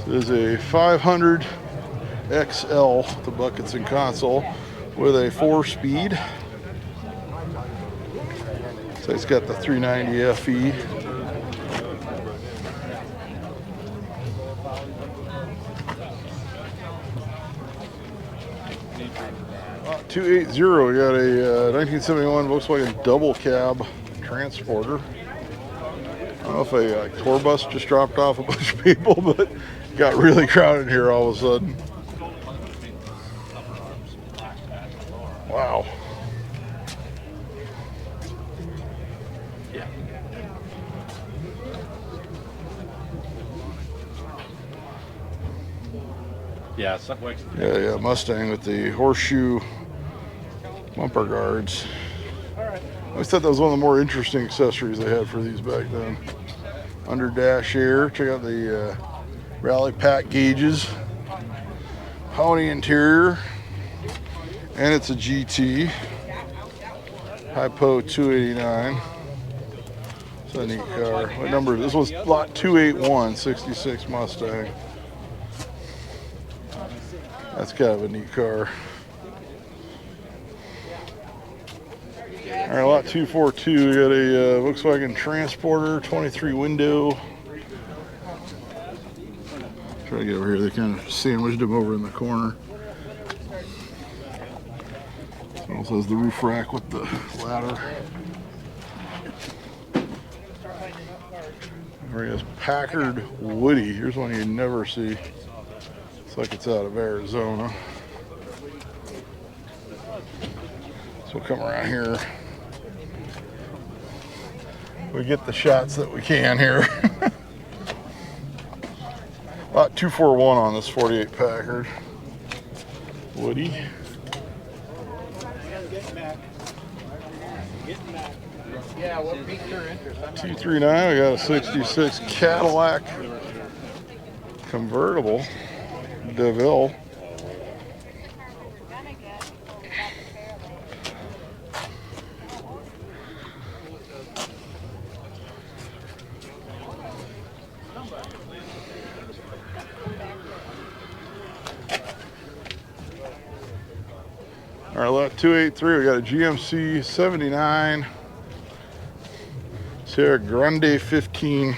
This is a 500 XL with the buckets and console with a 4-speed. So it's got the 390 FE. Lot 280, we got a 1971 Volkswagen double cab transporter. I don't know if a tour bus just dropped off a bunch of people, but it got really crowded here all of a sudden. Wow. Yeah, Yeah, Mustang with the horseshoe bumper guards. I always thought that was one of the more interesting accessories they had for these back then. Under dash air, check out the rally pack gauges. Pony interior. And it's a GT. Hypo 289. It's a neat car. What number? This was lot 281, 66 Mustang. That's kind of a neat car. All right, lot 242, we got a Volkswagen Transporter, 23 window. Try to get over here. They kind of sandwiched them over in the corner. It also has the roof rack with the ladder. Here he has Packard Woody. Here's one you never see. It's like it's out of Arizona. So we'll come around here. We get the shots that we can here. About 241 on this 48 Packard Woody. Yeah, what piqued your interest? 239, we got a 66 Cadillac convertible DeVille. All right, lot 283, we got a GMC 79 Sierra Grande 15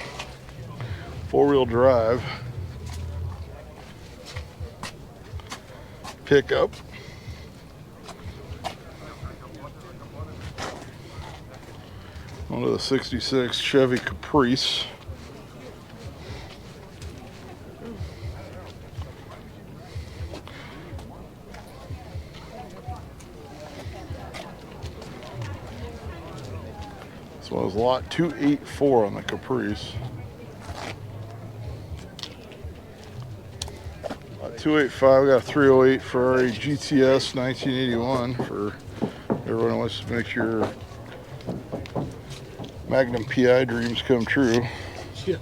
four-wheel drive pickup. One of the 66 Chevy Caprice. This one was lot 284 on the Caprice. Lot 285, we got a 308 Ferrari GTS 1981 for everyone who wants to make your Magnum PI dreams come true. Yeah.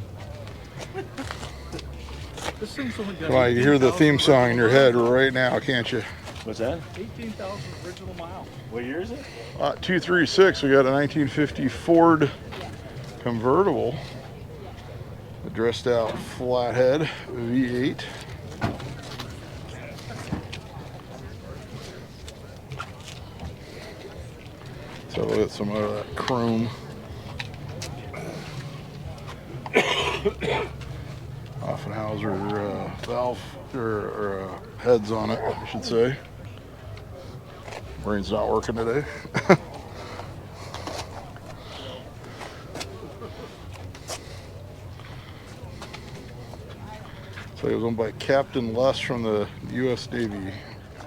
This thing's only got Come on, you hear the theme song in your head right now, can't you? What's that? 18,000 original mile. What year is it? Lot 236, we got a 1950 Ford convertible. Dressed out flathead V8. So we'll get some of that chrome. Offenhauser valve or heads on it, I should say. Brain's not working today. So it was owned by Captain Les from the U.S. Navy.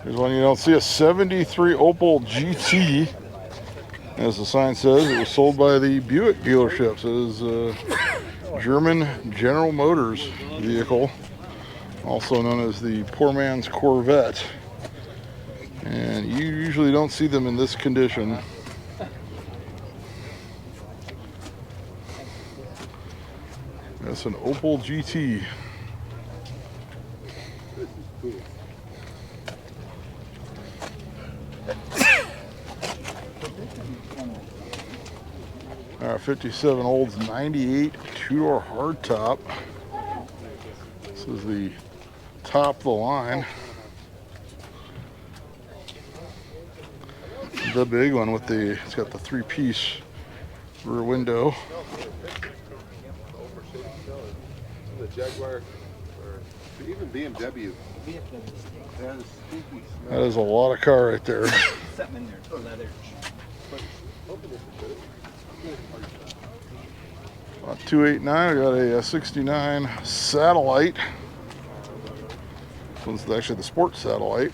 Here's one you don't see, a 73 Opel GT. As the sign says, it was sold by the Buick dealerships. It is a German General Motors vehicle, also known as the poor man's Corvette. And you usually don't see them in this condition. That's an Opel GT. All right, 57 Olds 98 two-door hardtop. This is the top of the line. The big one with the, it's got the three-piece rear window. The Jaguar, or even BMW. That is stinky smell. That is a lot of car right there. Something in there, leather. About 289, we got a 69 Satellite. This one's actually the Sport Satellite.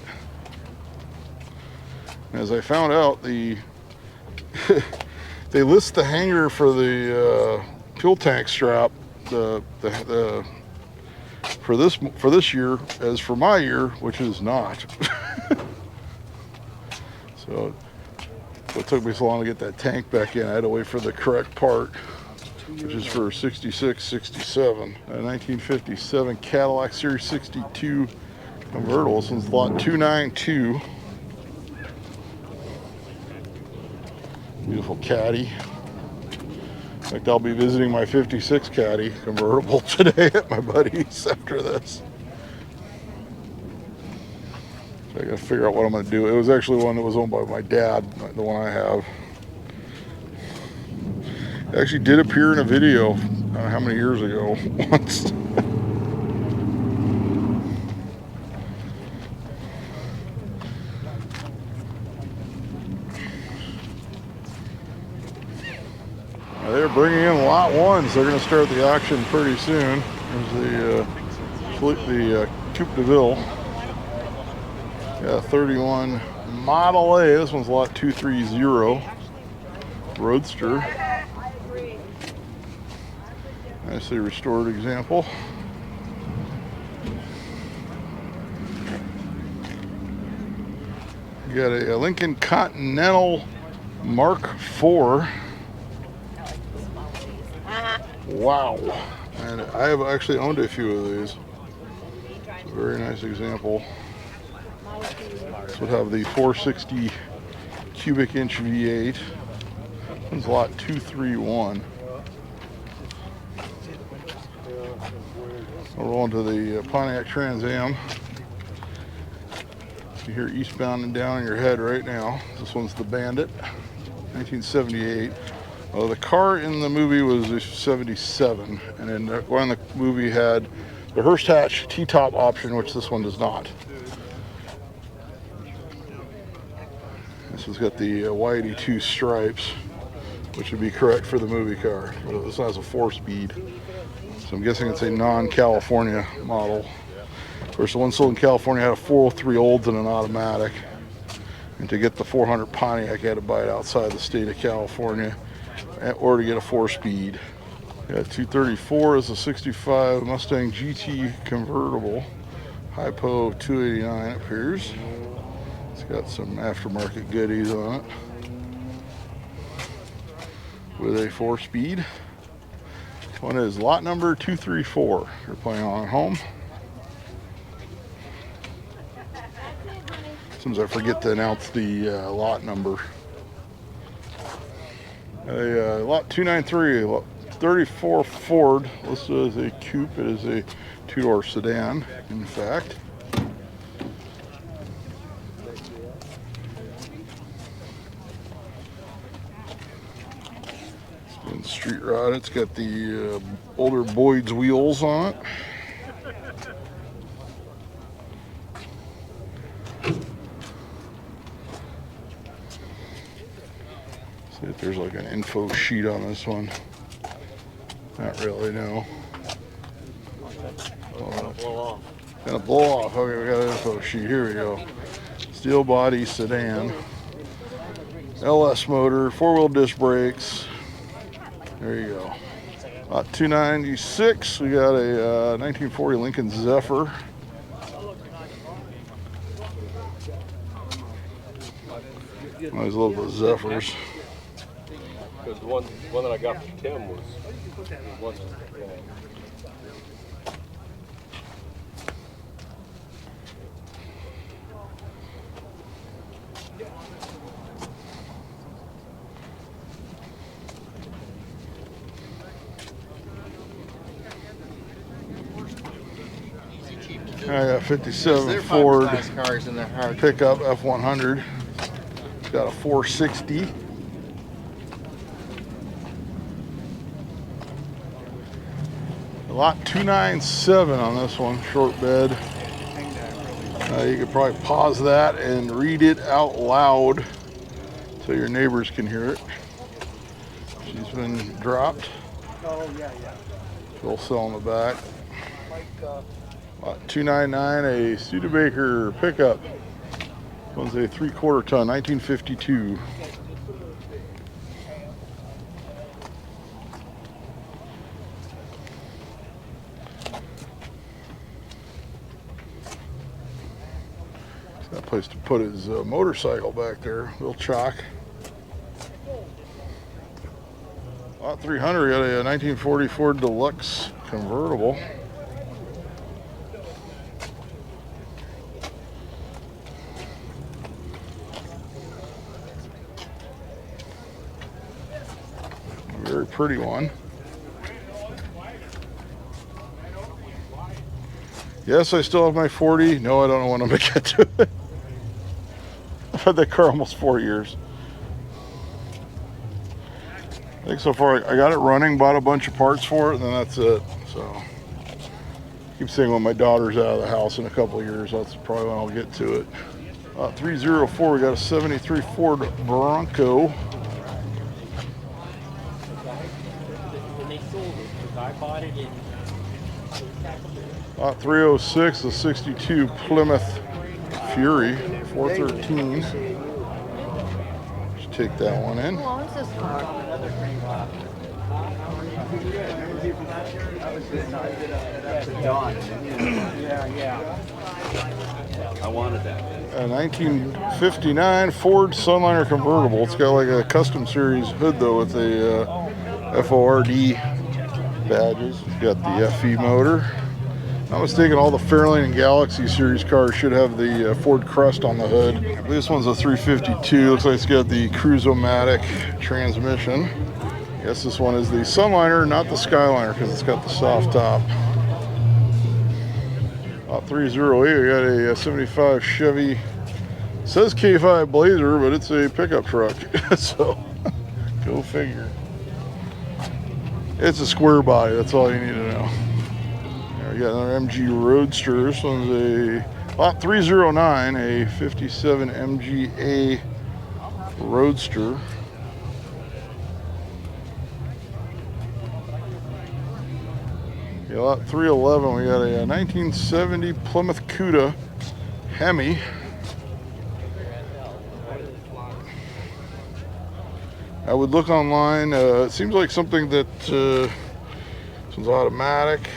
As I found out, the they list the hanger for the fuel tank strap for this year as for my year, which is not. So it took me so long to get that tank back in. I had to wait for the correct part, which is for 66, 67. A 1957 Cadillac Series 62 convertible. This one's lot 292. Beautiful Caddy. In fact, I'll be visiting my 56 Caddy convertible today at my buddy's after this. So I gotta figure out what I'm gonna do. It was actually one that was owned by my dad, the one I have. It actually did appear in a video, I don't know how many years ago, once. They're bringing in lot ones. They're going to start the auction pretty soon. There's the Coupe de Ville. Yeah, 31 Model A. This one's lot 230. Roadster. Nicely restored example. You got a Lincoln Continental Mark IV. Wow. And I have actually owned a few of these. It's a very nice example. This would have the 460 cubic inch V8. This one's lot 231. We'll roll into the Pontiac Trans Am. You hear eastbound and down in your head right now. This one's the Bandit, 1978. The car in the movie was 77, and then the one in the movie had the Hearst hatch T-top option, which this one does not. This one's got the Y82 stripes, which would be correct for the movie car. But this one has a 4-speed, so I'm guessing it's a non-California model. Of course, the one sold in California had a 403 Olds and an automatic, and to get the 400 Pontiac, you had to buy it outside the state of California, or to get a 4-speed. Yeah, 234 is a 65 Mustang GT convertible. Hypo 289 appears. It's got some aftermarket goodies on it. With a 4-speed. This one is lot number 234. You're playing on at home. Sometimes I forget to announce the lot number. Lot 293, 34 Ford, listed as a coupe. It is a 2-door sedan, in fact. It's been street rod. It's got the older Boyd's wheels on it. See if there's like an info sheet on this one. Not really, no. Gonna blow off. Okay, we got an info sheet. Here we go. Steel body sedan. LS motor, 4-wheel disc brakes. There you go. Lot 296. We got a 1940 Lincoln Zephyr. I always love those Zephyrs. Because the one that I got from Tim wasn't. I got 57 Ford cars in the hard. pickup F100. It's got a 460. Lot 297 on this one, short bed. You could probably pause that and read it out loud so your neighbors can hear it. She's been dropped. Oh, yeah. Full cell in the back. Lot 299, a Studebaker pickup. This one's a 3/4 ton, 1952. Got a place to put his motorcycle back there, little chalk. Lot 300, got a 1940 Ford Deluxe convertible. Very pretty one. Yes, I still have my 40. No, I don't know when I'm gonna get to it. I've had that car almost 4 years. I think so far I got it running, bought a bunch of parts for it, and then that's it. So I keep saying when my daughter's out of the house in a couple of years, that's probably when I'll get to it. 304, we got a 73 Ford Bronco. When they sold it, because I bought it in 306, the 62 Plymouth Fury 413. Just take that one in. Who owns this car? I wanted that. A 1959 Ford Sunliner convertible. It's got like a custom series hood though with the FORD badges. It's got the FE motor. Not mistaken, all the Fairlane and Galaxy series cars should have the Ford crest on the hood. I believe this one's a 352. Looks like it's got the Cruise-O-Matic transmission. I guess this one is the Sunliner, not the Skyliner, because it's got the soft top. 308, we got a 75 Chevy. It says K5 Blazer, but it's a pickup truck. So, go figure. It's a square body, that's all you need to know. We got another MG Roadster. This one's a lot 309, a 57 MGA Roadster. Yeah, lot 311, we got a 1970 Plymouth Cuda Hemi. I would look online. It seems like something that this one's automatic.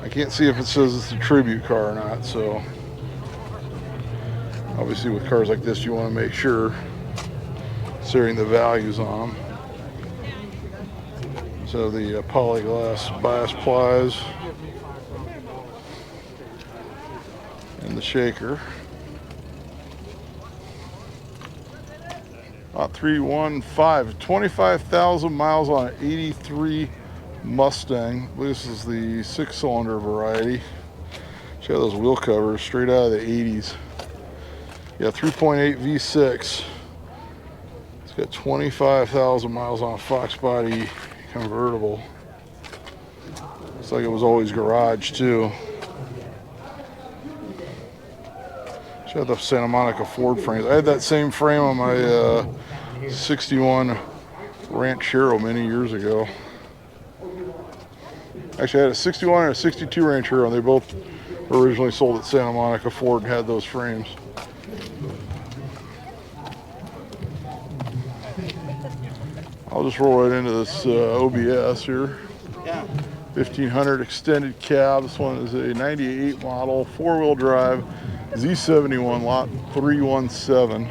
I can't see if it says it's a tribute car or not, so obviously with cars like this you want to make sure, considering the values on them. So the polyglass bias plies and the shaker. 315, 25,000 miles on an 83 Mustang. This is the 6-cylinder variety. Check out those wheel covers, straight out of the 80s. Yeah, 3.8 V6. It's got 25,000 miles on a Fox body convertible. Looks like it was always garage too. Check out the Santa Monica Ford frames. I had that same frame on my 61 Ranchero many years ago. Actually, I had a 61 and a 62 Ranchero, and they both originally sold at Santa Monica Ford and had those frames. I'll just roll right into this OBS here. 1500 extended cab. This one is a 98 model, 4-wheel drive, Z71, lot 317.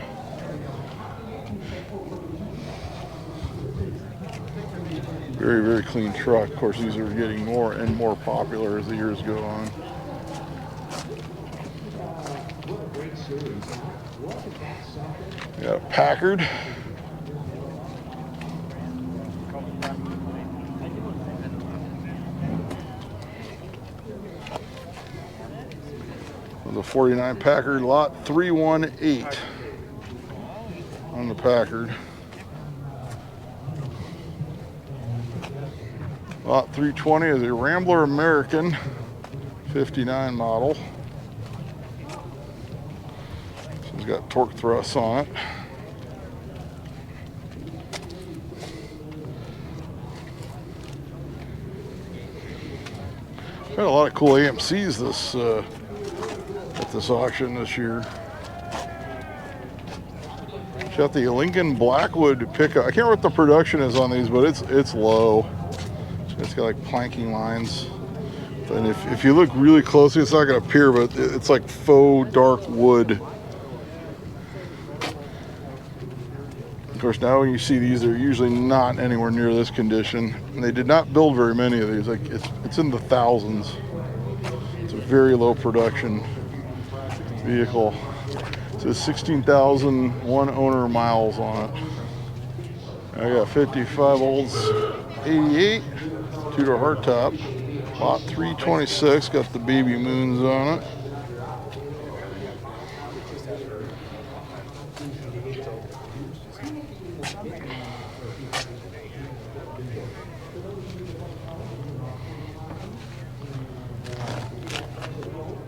Very, very clean truck. Of course, these are getting more and more popular as the years go on. We got a Packard. The 49 Packard, lot 318 on the Packard. Lot 320 is a Rambler American 59 model. This one's got torque thrusts on it. Got a lot of cool AMCs at this auction this year. Got the Lincoln Blackwood pickup. I can't remember what the production is on these, but it's low. It's got like planking lines. And if you look really closely, it's not going to appear, but it's like faux dark wood. Of course, now when you see these, they're usually not anywhere near this condition. And they did not build very many of these. Like it's in the thousands. It's a very low production vehicle. It says 16,001 owner miles on it. I got 55 olds 88, two-door hardtop. Lot 326, got the baby moons on it.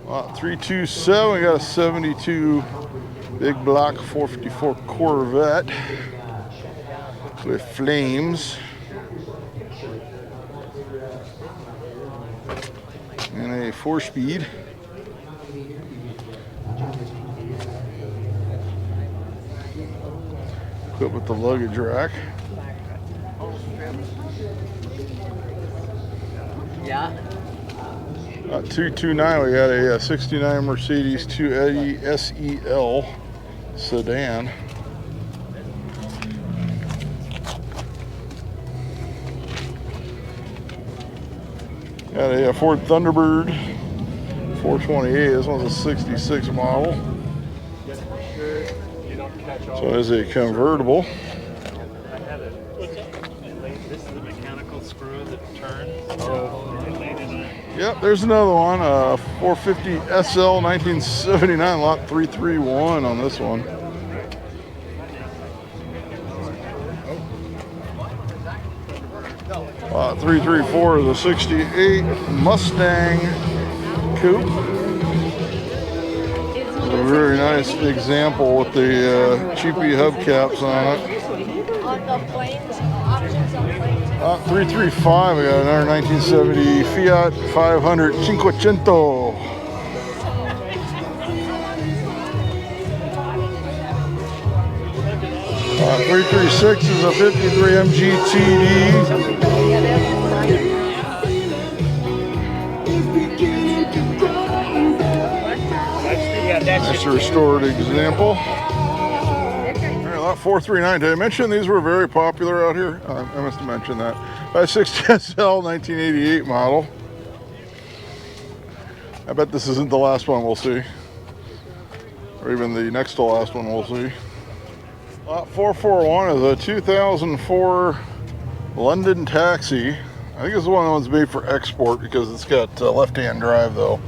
Lot 327, we got a 72 big block 454 Corvette with flames. And a 4-speed. Equipped with the luggage rack. Yeah. 229, we got a 69 Mercedes 280 SEL sedan. Got a Ford Thunderbird 428. This one's a 66 model. So it is a convertible. This is the mechanical screw that turns. Yep, there's another one. 450 SL 1979, lot 331 on this one. Lot 334 is a 68 Mustang coupe. A very nice example with the cheapy hubcaps on it. On the planes, options on planes. 335, we got another 1970 Fiat 500 500. 336 is a 53 MGTD. That's a restored example. All right, lot 439. Did I mention these were very popular out here? I must have mentioned that. 560 SL 1988 model. I bet this isn't the last one we'll see. Or even the next to last one we'll see. Lot 441 is a 2004 London Taxi. I think it's one of the ones made for export because it's got left-hand drive though.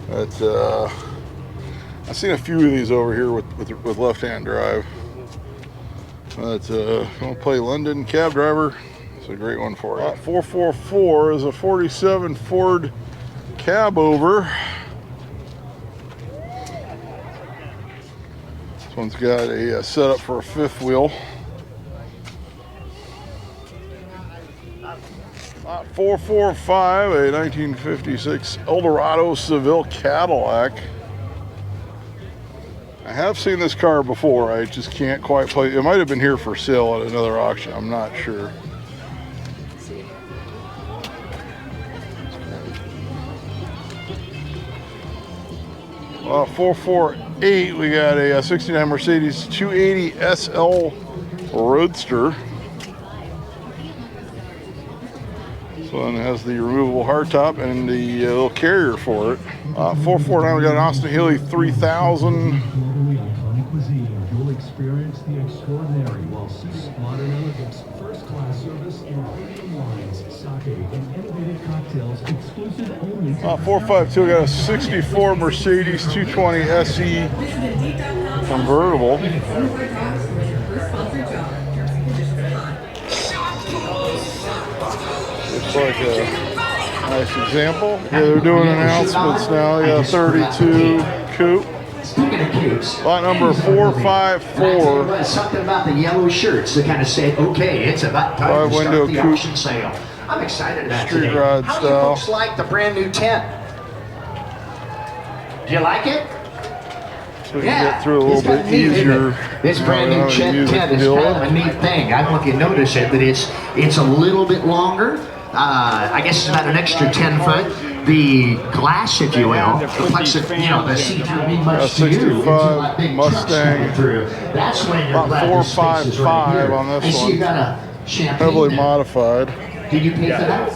But I've seen a few of these over here with left-hand drive. But I'll play London cab driver. It's a great one for you. Lot 444 is a 47 Ford cab over. This one's got a setup for a fifth wheel. Lot 445, a 1956 Eldorado Seville Cadillac. I have seen this car before. I just can't quite place. It might have been here for sale at another auction. I'm not sure. Lot 448, we got a 69 Mercedes 280 SL Roadster. This one has the removable hardtop and the little carrier for it. 449, we got an Austin Healey 3000. You'll experience the extraordinary while seeking modern elegance, first-class service, and premium wines, sake, and innovative cocktails exclusive only to 452, we got a 64 Mercedes 220 SE convertible. Looks like a nice example. Yeah, they're doing announcements now. Yeah, 32 coupe. Speaking of coupes, lot number 454. Something about the yellow shirts that kind of said, okay, it's about time to start the auction sale. I'm excited about Street today. rod How do you style. folks like the brand new tent? Do you like it? So we can get through a little bit easier. This brand new tent is kind of a neat thing. I don't know if you notice it, but it's a little bit longer. I guess it's about an extra 10 foot. The glass, if you will, the plexi, you know, the see-through mean much to you. 65 Big Mustang. through. That's when you're About glad this space is right 455 here. on this I see one. you got a champagne Heavily there. modified. Did you pay for that?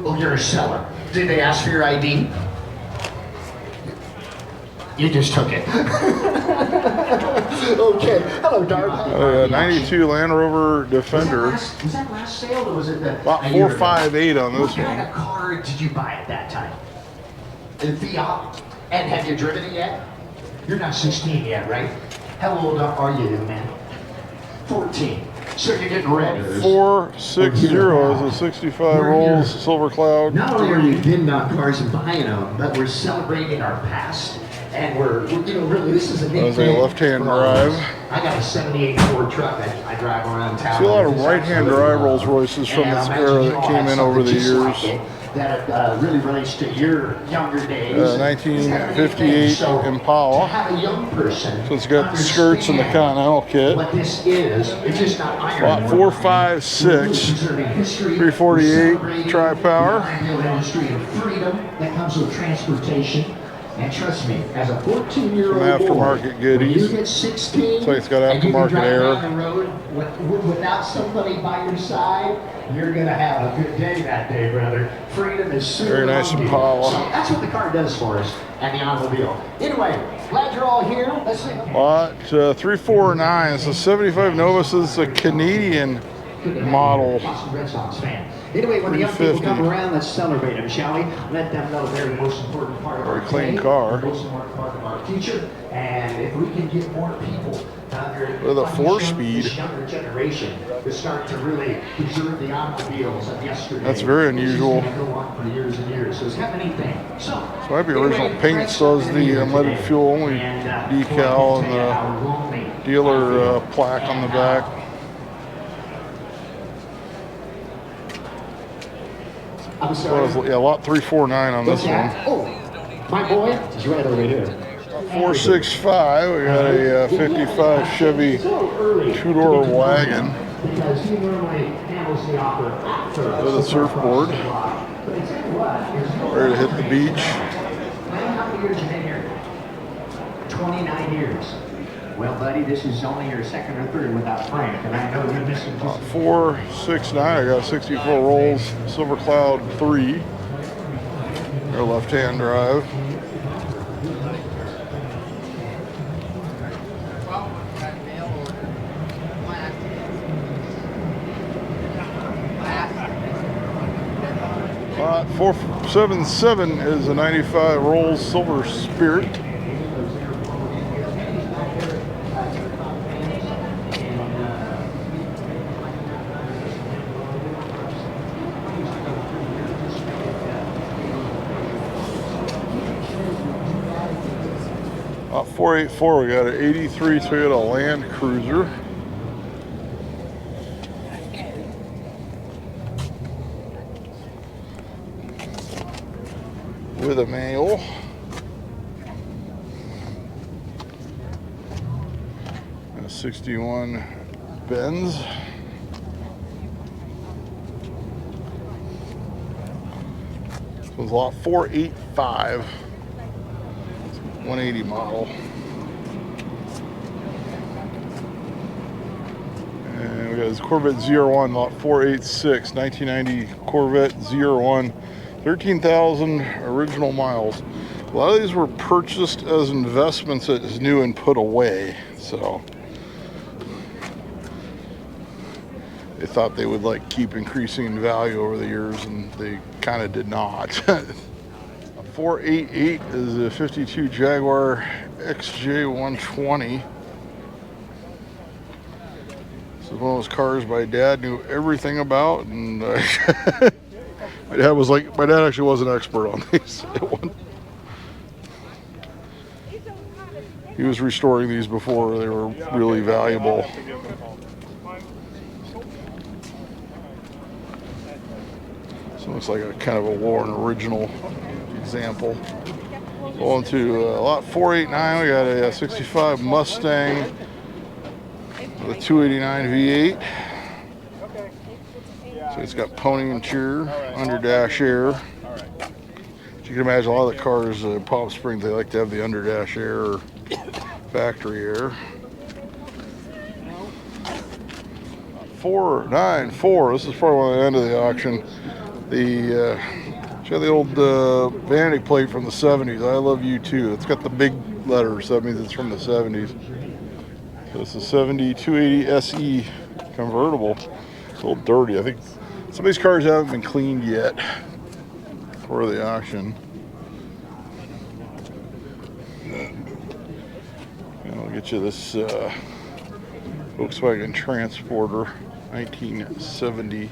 Oh, you're a seller. Did they ask for your ID? You just took it. Okay. Hello, Darth. 92 Land Rover Defender. Was that last sale or was it the? About 458 on this What kind one. of car did you buy at that time? The Fiat. And have you driven it yet? You're not 16 yet, right? How old are you, man? 14. So you're getting ready. 460 is a 65 rolls Silver Cloud. Not only are we bidding on cars and buying them, but we're celebrating our past. And we're you know, really, this is a big That was a thing left-hand for all of us. drive. I got a 78 Ford truck I drive around town. See a lot of It's right-hand absolutely drive Rolls Royces from and this I imagine era you that all came have in over the something just years. like it that really relates to your younger days. 1958 So, Impala. to have a young person So it's got the skirts and the understand Continental kit. what this is, it's just not iron. Lot We're 456, preserving history, 348 celebrating tri-power. the automobile industry of freedom that comes with transportation. And trust me, as a 14-year-old Some aftermarket boy, goodies. when you get 16, Looks like it's got and you can aftermarket drive air. down the road without somebody by your side, you're gonna have a good day that day, brother. Freedom is super Very nice long Impala. So that's what the car does for us, and the automobile. Anyway, glad you're all here. Let's see. Lot 349. It's a 75 Nova. So it's a Canadian model. Boston Red Sox fan. Anyway, when the young people 350. come around, let's celebrate them, shall we? Let them know they're the most important part of our Very clean day, car. the most important part of our future. And if we can get more people With a 4-speed. this younger generation to start to really preserve the automobiles of yesterday. That's very unusual. This is gonna go on for years and years. So it's kind of a neat thing. So So might be original paint. Still has the unleaded fuel only decal and the dealer plaque on the back. I'm sorry. Yeah, lot 349 on this one. Oh, my boy is right over here. 465. We got a 55 Chevy two-door wagon Because he normally handles the offer after with a surfboard. Ready to hit the beach. How many years you been here? 29 years. Well, buddy, this is only your second or third without Frank, and I know you're missing just 469. I got 64 rolls Silver Cloud 3. Their left-hand drive. Lot 477 is a 95 Rolls Silver Spirit. Lot 484, we got an 83 Toyota Land Cruiser. With a manual. A 61 Benz. This was lot 485. 180 model. And we got this Corvette ZR1, lot 486, 1990 Corvette ZR1, 13,000 original miles. A lot of these were purchased as investments as new and put away, so they thought they would like keep increasing in value over the years, and they kind of did not. 488 is a 52 Jaguar XJ120. This is one of those cars my dad knew everything about, and my dad actually was an expert on these. He was restoring these before they were really valuable. So it looks like a kind of a worn original example. Going to lot 489, we got a 65 Mustang with a 289 V8. So it's got pony interior, under dash air. As you can imagine, a lot of the cars in Palm Springs, they like to have the under dash air or factory air. 494, this is probably one of the end of the auction. It's got the old vanity plate from the 70s. I love you too. It's got the big letters, so that means it's from the 70s. So it's a 70 280 SE convertible. It's a little dirty. I think some of these cars haven't been cleaned yet for the auction. And I'll get you this Volkswagen Transporter, 1970.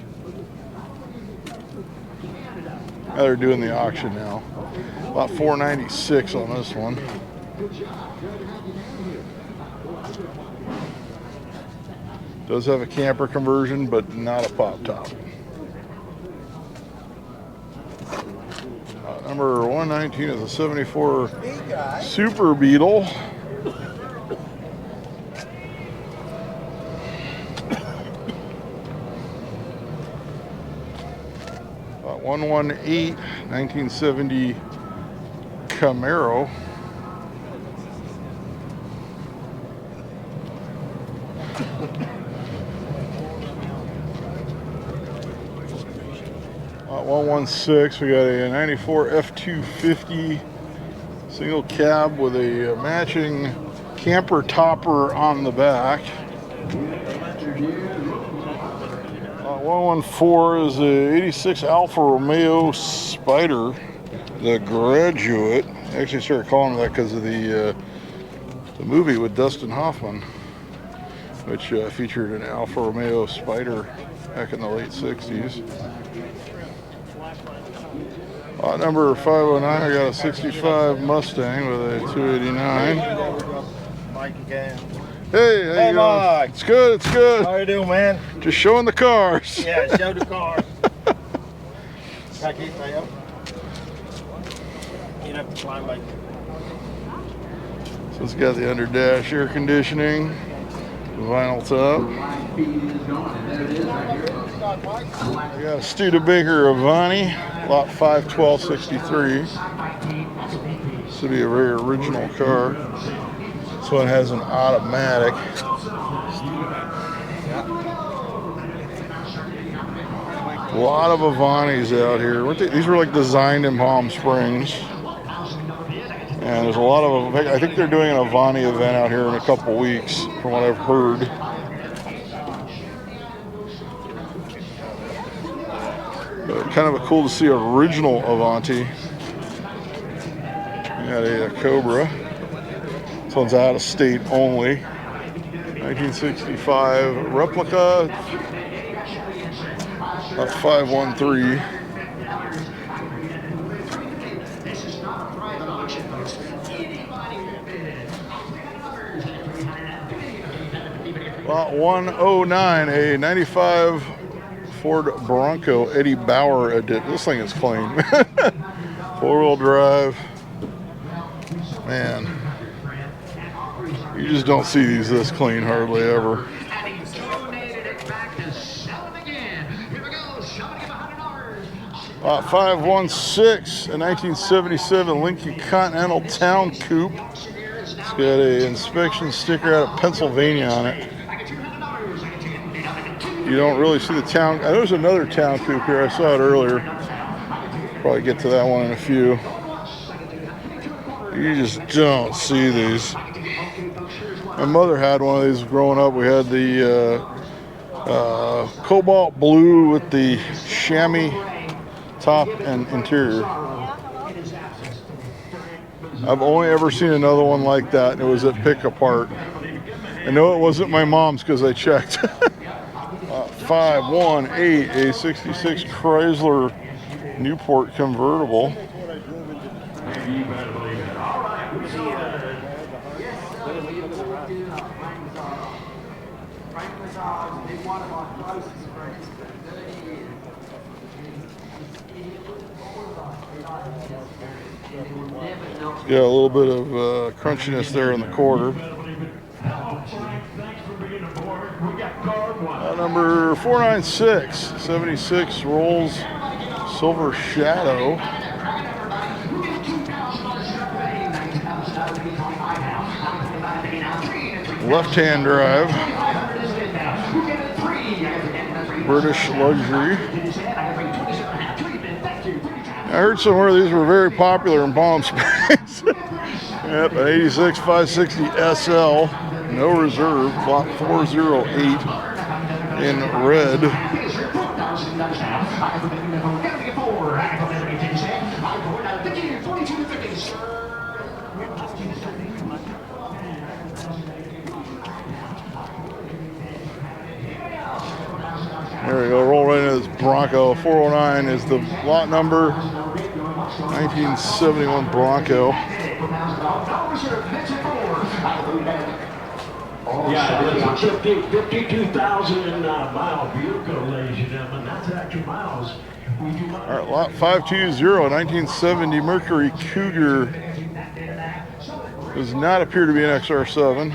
Now they're doing the auction now. About $496 on this one. Does have a camper conversion, but not a pop top. Number 119 is a 74 Super Beetle. About 118, 1970 Camaro. Lot 116, we got a 94 F250 single cab with a matching camper topper on the back. Lot 114 is a 86 Alfa Romeo Spider, the Graduate. I actually started calling it that because of the movie with Dustin Hoffman, which featured an Alfa Romeo Spider back in the late 60s. Lot number 509, I got a 65 Mustang with a 289. Mike again. Hey, how you doing? Mike. It's good, it's good. How you doing, man? Just showing the cars. Yeah, show the cars. Can I keep my up? You'd have to climb like. So it's got the under dash air conditioning, vinyl top. We got a Studebaker Avani, lot 51263. This would be a very original car. This one has an automatic. A lot of Avanis out here. These were like designed in Palm Springs. And there's a lot of them. I think they're doing an Avani event out here in a couple weeks, from what I've heard. But kind of cool to see original Avanti. We got a Cobra. This one's out of state only. 1965 replica. About 513. Lot 109, a 95 Ford Bronco Eddie Bauer edition. This thing is clean. 4-wheel drive. Man, you just don't see these this clean hardly ever. Lot 516, a 1977 Lincoln Continental Town Coupe. It's got an inspection sticker out of Pennsylvania on it. You don't really see the town. There's another town coupe here. I saw it earlier. Probably get to that one in a few. You just don't see these. My mother had one of these growing up. We had the cobalt blue with the chamois top and interior. I've only ever seen another one like that, and it was at Pick Apart. I know it wasn't my mom's because I checked. 518, a 66 Chrysler Newport convertible. Got a little bit of crunchiness there in the quarter. Number 496, 76 Rolls Silver Shadow. Left-hand drive. British luxury. I heard somewhere these were very popular in Palm Springs. Yep, an 86 560 SL, no reserve, lot 408 in red. There we go, roll right into this Bronco. 409 is the lot number. 1971 Bronco. Yeah, it's a 52,000 mile vehicle, ladies and gentlemen. That's actual miles. All right, lot 520, 1970 Mercury Cougar. Does not appear to be an XR7.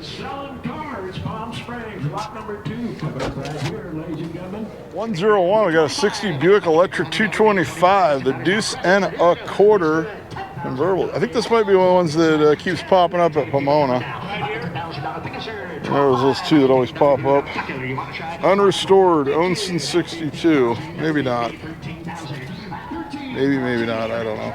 Selling cars, Palm Springs, lot number 2. Right here, ladies and gentlemen. 101, we got a 60 Buick Electra 225, the deuce and a quarter convertible. I think this might be one of the ones that keeps popping up at Pomona. There's those two that always pop up. Unrestored, owned since 62. Maybe not. Maybe not, I don't know.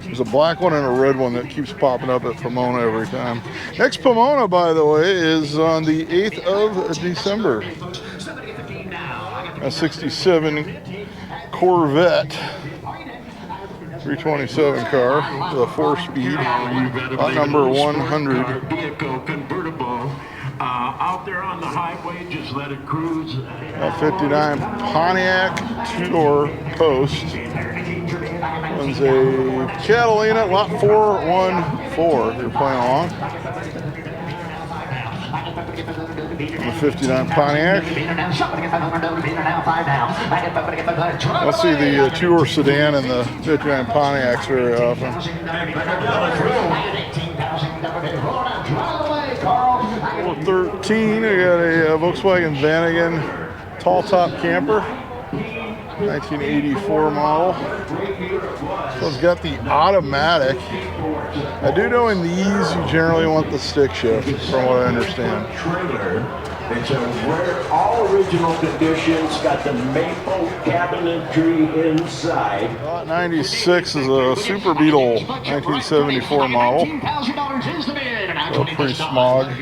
There's a black one and a red one that keeps popping up at Pomona every time. Next Pomona, by the way, is on the 8th of December. A 67 Corvette 327 car with a 4-speed, lot number 100. Vehicle convertible out there on the highway, just let it cruise. A 59 Pontiac 2-door post. One's a Catalina, lot 414, if you're playing along. The 59 Pontiac. Let's see the 2-door sedan and the 59 Pontiacs very often. 413, we got a Volkswagen Vanagon tall top camper. 1984 model. So it's got the automatic. I do know in these you generally want the stick shift, from what I understand. It's a rare, all original conditions, got the maple cabinetry inside. Lot 96 is a Super Beetle 1974 model. So pretty smog.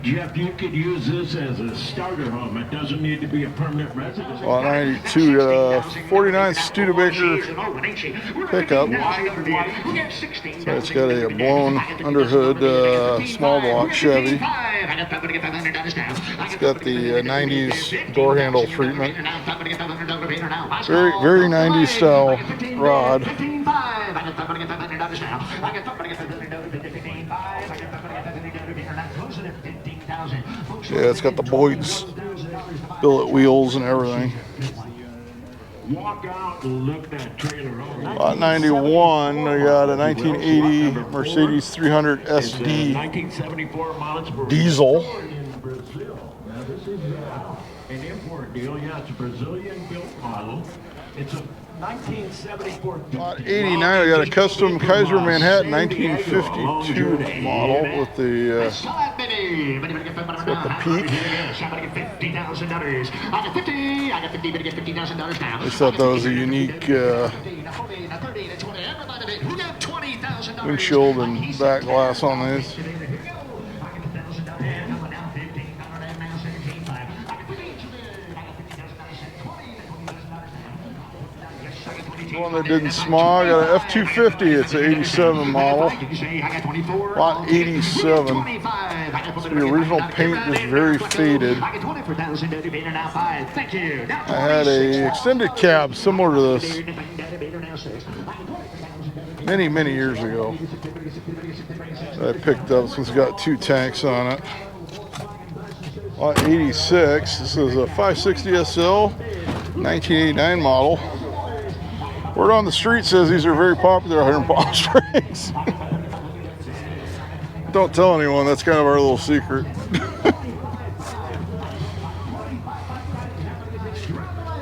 Jeff, you could use this as a starter home. It doesn't need to be a permanent residence. Lot 92, 49 Studebaker pickup. So it's got a blown underhood small block Chevy. It's got the 90s door handle treatment. Very 90s style rod. Yeah, it's got the Boyd's billet wheels and everything. Lot 91, we got a 1980 Mercedes 300 SD diesel. An import deal, yeah, it's a Brazilian built model. It's a 1974. Lot 89, we got a custom Kaiser Manhattan 1952 model with the peak. I thought that was a unique windshield and back glass on these. One that didn't smog, got an F250, it's an 87 model, lot 87. So the original paint is very faded. I had a extended cab similar to this many years ago that I picked up since it's got 2 tanks on it. Lot 86, this is a 560 SL, 1989 model. Word on the street says these are very popular out here in Palm Springs. Don't tell anyone, that's kind of our little secret. I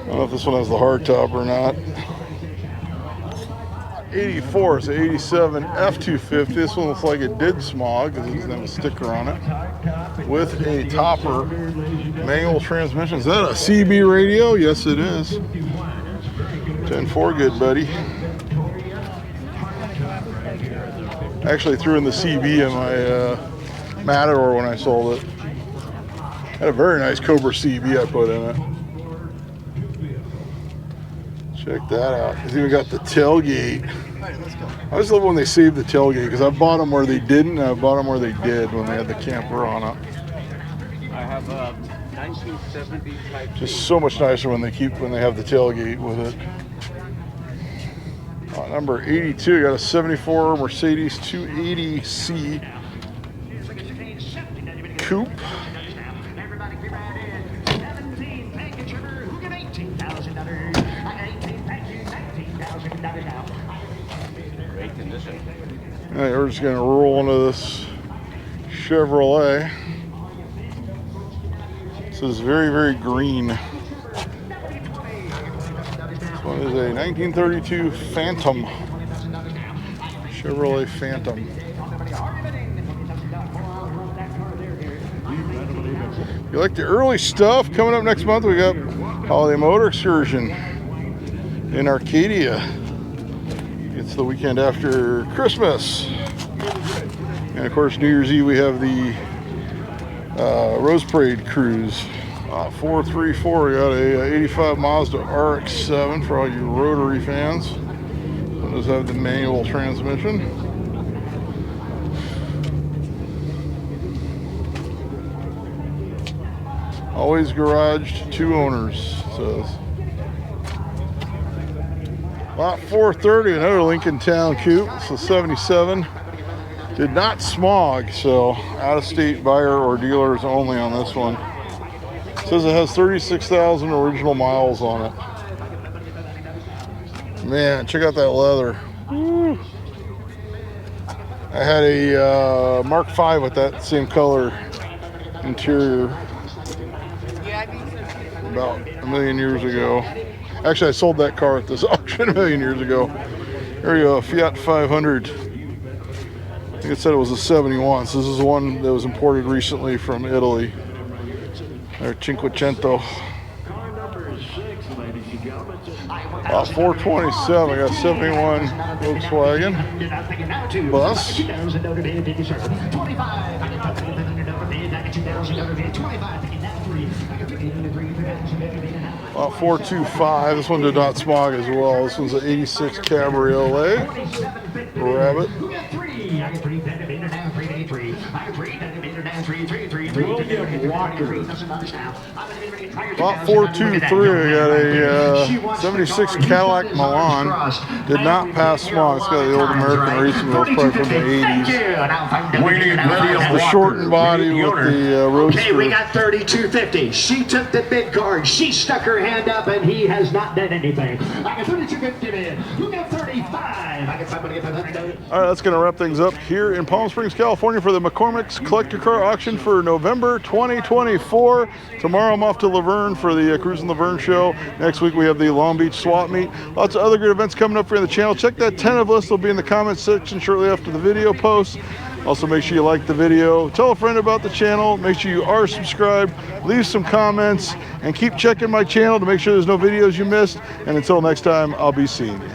don't know if this one has the hard top or not. 84 is an 87 F250. This one looks like it did smog because it doesn't have a sticker on it. With a topper manual transmission. Is that a CB radio? Yes, it is. 10-4, good buddy. I actually threw in the CB in my Matador when I sold it. Had a very nice Cobra CB I put in it. Check that out. It's even got the tailgate. I always love when they save the tailgate because I bought them where they didn't, and I bought them where they did when they had the camper on it. I have a 1970 type. Just so much nicer when they have the tailgate with it. Number 82, got a 74 Mercedes 280C coupe. Great condition. All right, we're just gonna roll into this Chevrolet. This is very, very green. This one is a 1932 Phantom. Chevrolet Phantom. You like the early stuff? Coming up next month, we got Holiday Motor Excursion in Arcadia. It's the weekend after Christmas. And of course, New Year's Eve, we have the Rose Parade Cruise. 434, we got a 85 Mazda RX-7 for all you rotary fans. It does have the manual transmission. Always garaged, 2 owners, it says. Lot 430, another Lincoln Town coupe. It's a 77. Did not smog, so out-of-state buyer or dealers only on this one. It says it has 36,000 original miles on it. Man, check out that leather. Woo. I had a Mark V with that same color interior about a million years ago. Actually, I sold that car at this auction a million years ago. There you go, Fiat 500. I think it said it was a 71. So this is one that was imported recently from Italy. Or Cinquecento. About 427. I got 71 Volkswagen bus. About 425. This one did not smog as well. This one's an 86 Cabriolet Rabbit. About 423. I got a 76 Cadillac Milan. Did not pass smog. It's got the old American racing wheels, probably from the 80s. The shortened body with the roadster. Okay, we got 3250. She took the big card. She stuck her hand up, and he has not done anything. I got 3250 man. Who got 35? I got somebody get 30. All right, that's going to wrap things up here in Palm Springs, California for the McCormick's collector car auction for November 2024. Tomorrow I'm off to Laverne for the Cruising Laverne show. Next week we have the Long Beach swap meet. Lots of other good events coming up here on the channel. Check that tentative list. It'll be in the comments section shortly after the video posts. Also, make sure you like the video, tell a friend about the channel, make sure you are subscribed, leave some comments, and keep checking my channel to make sure there's no videos you missed. And until next time, I'll be seeing you.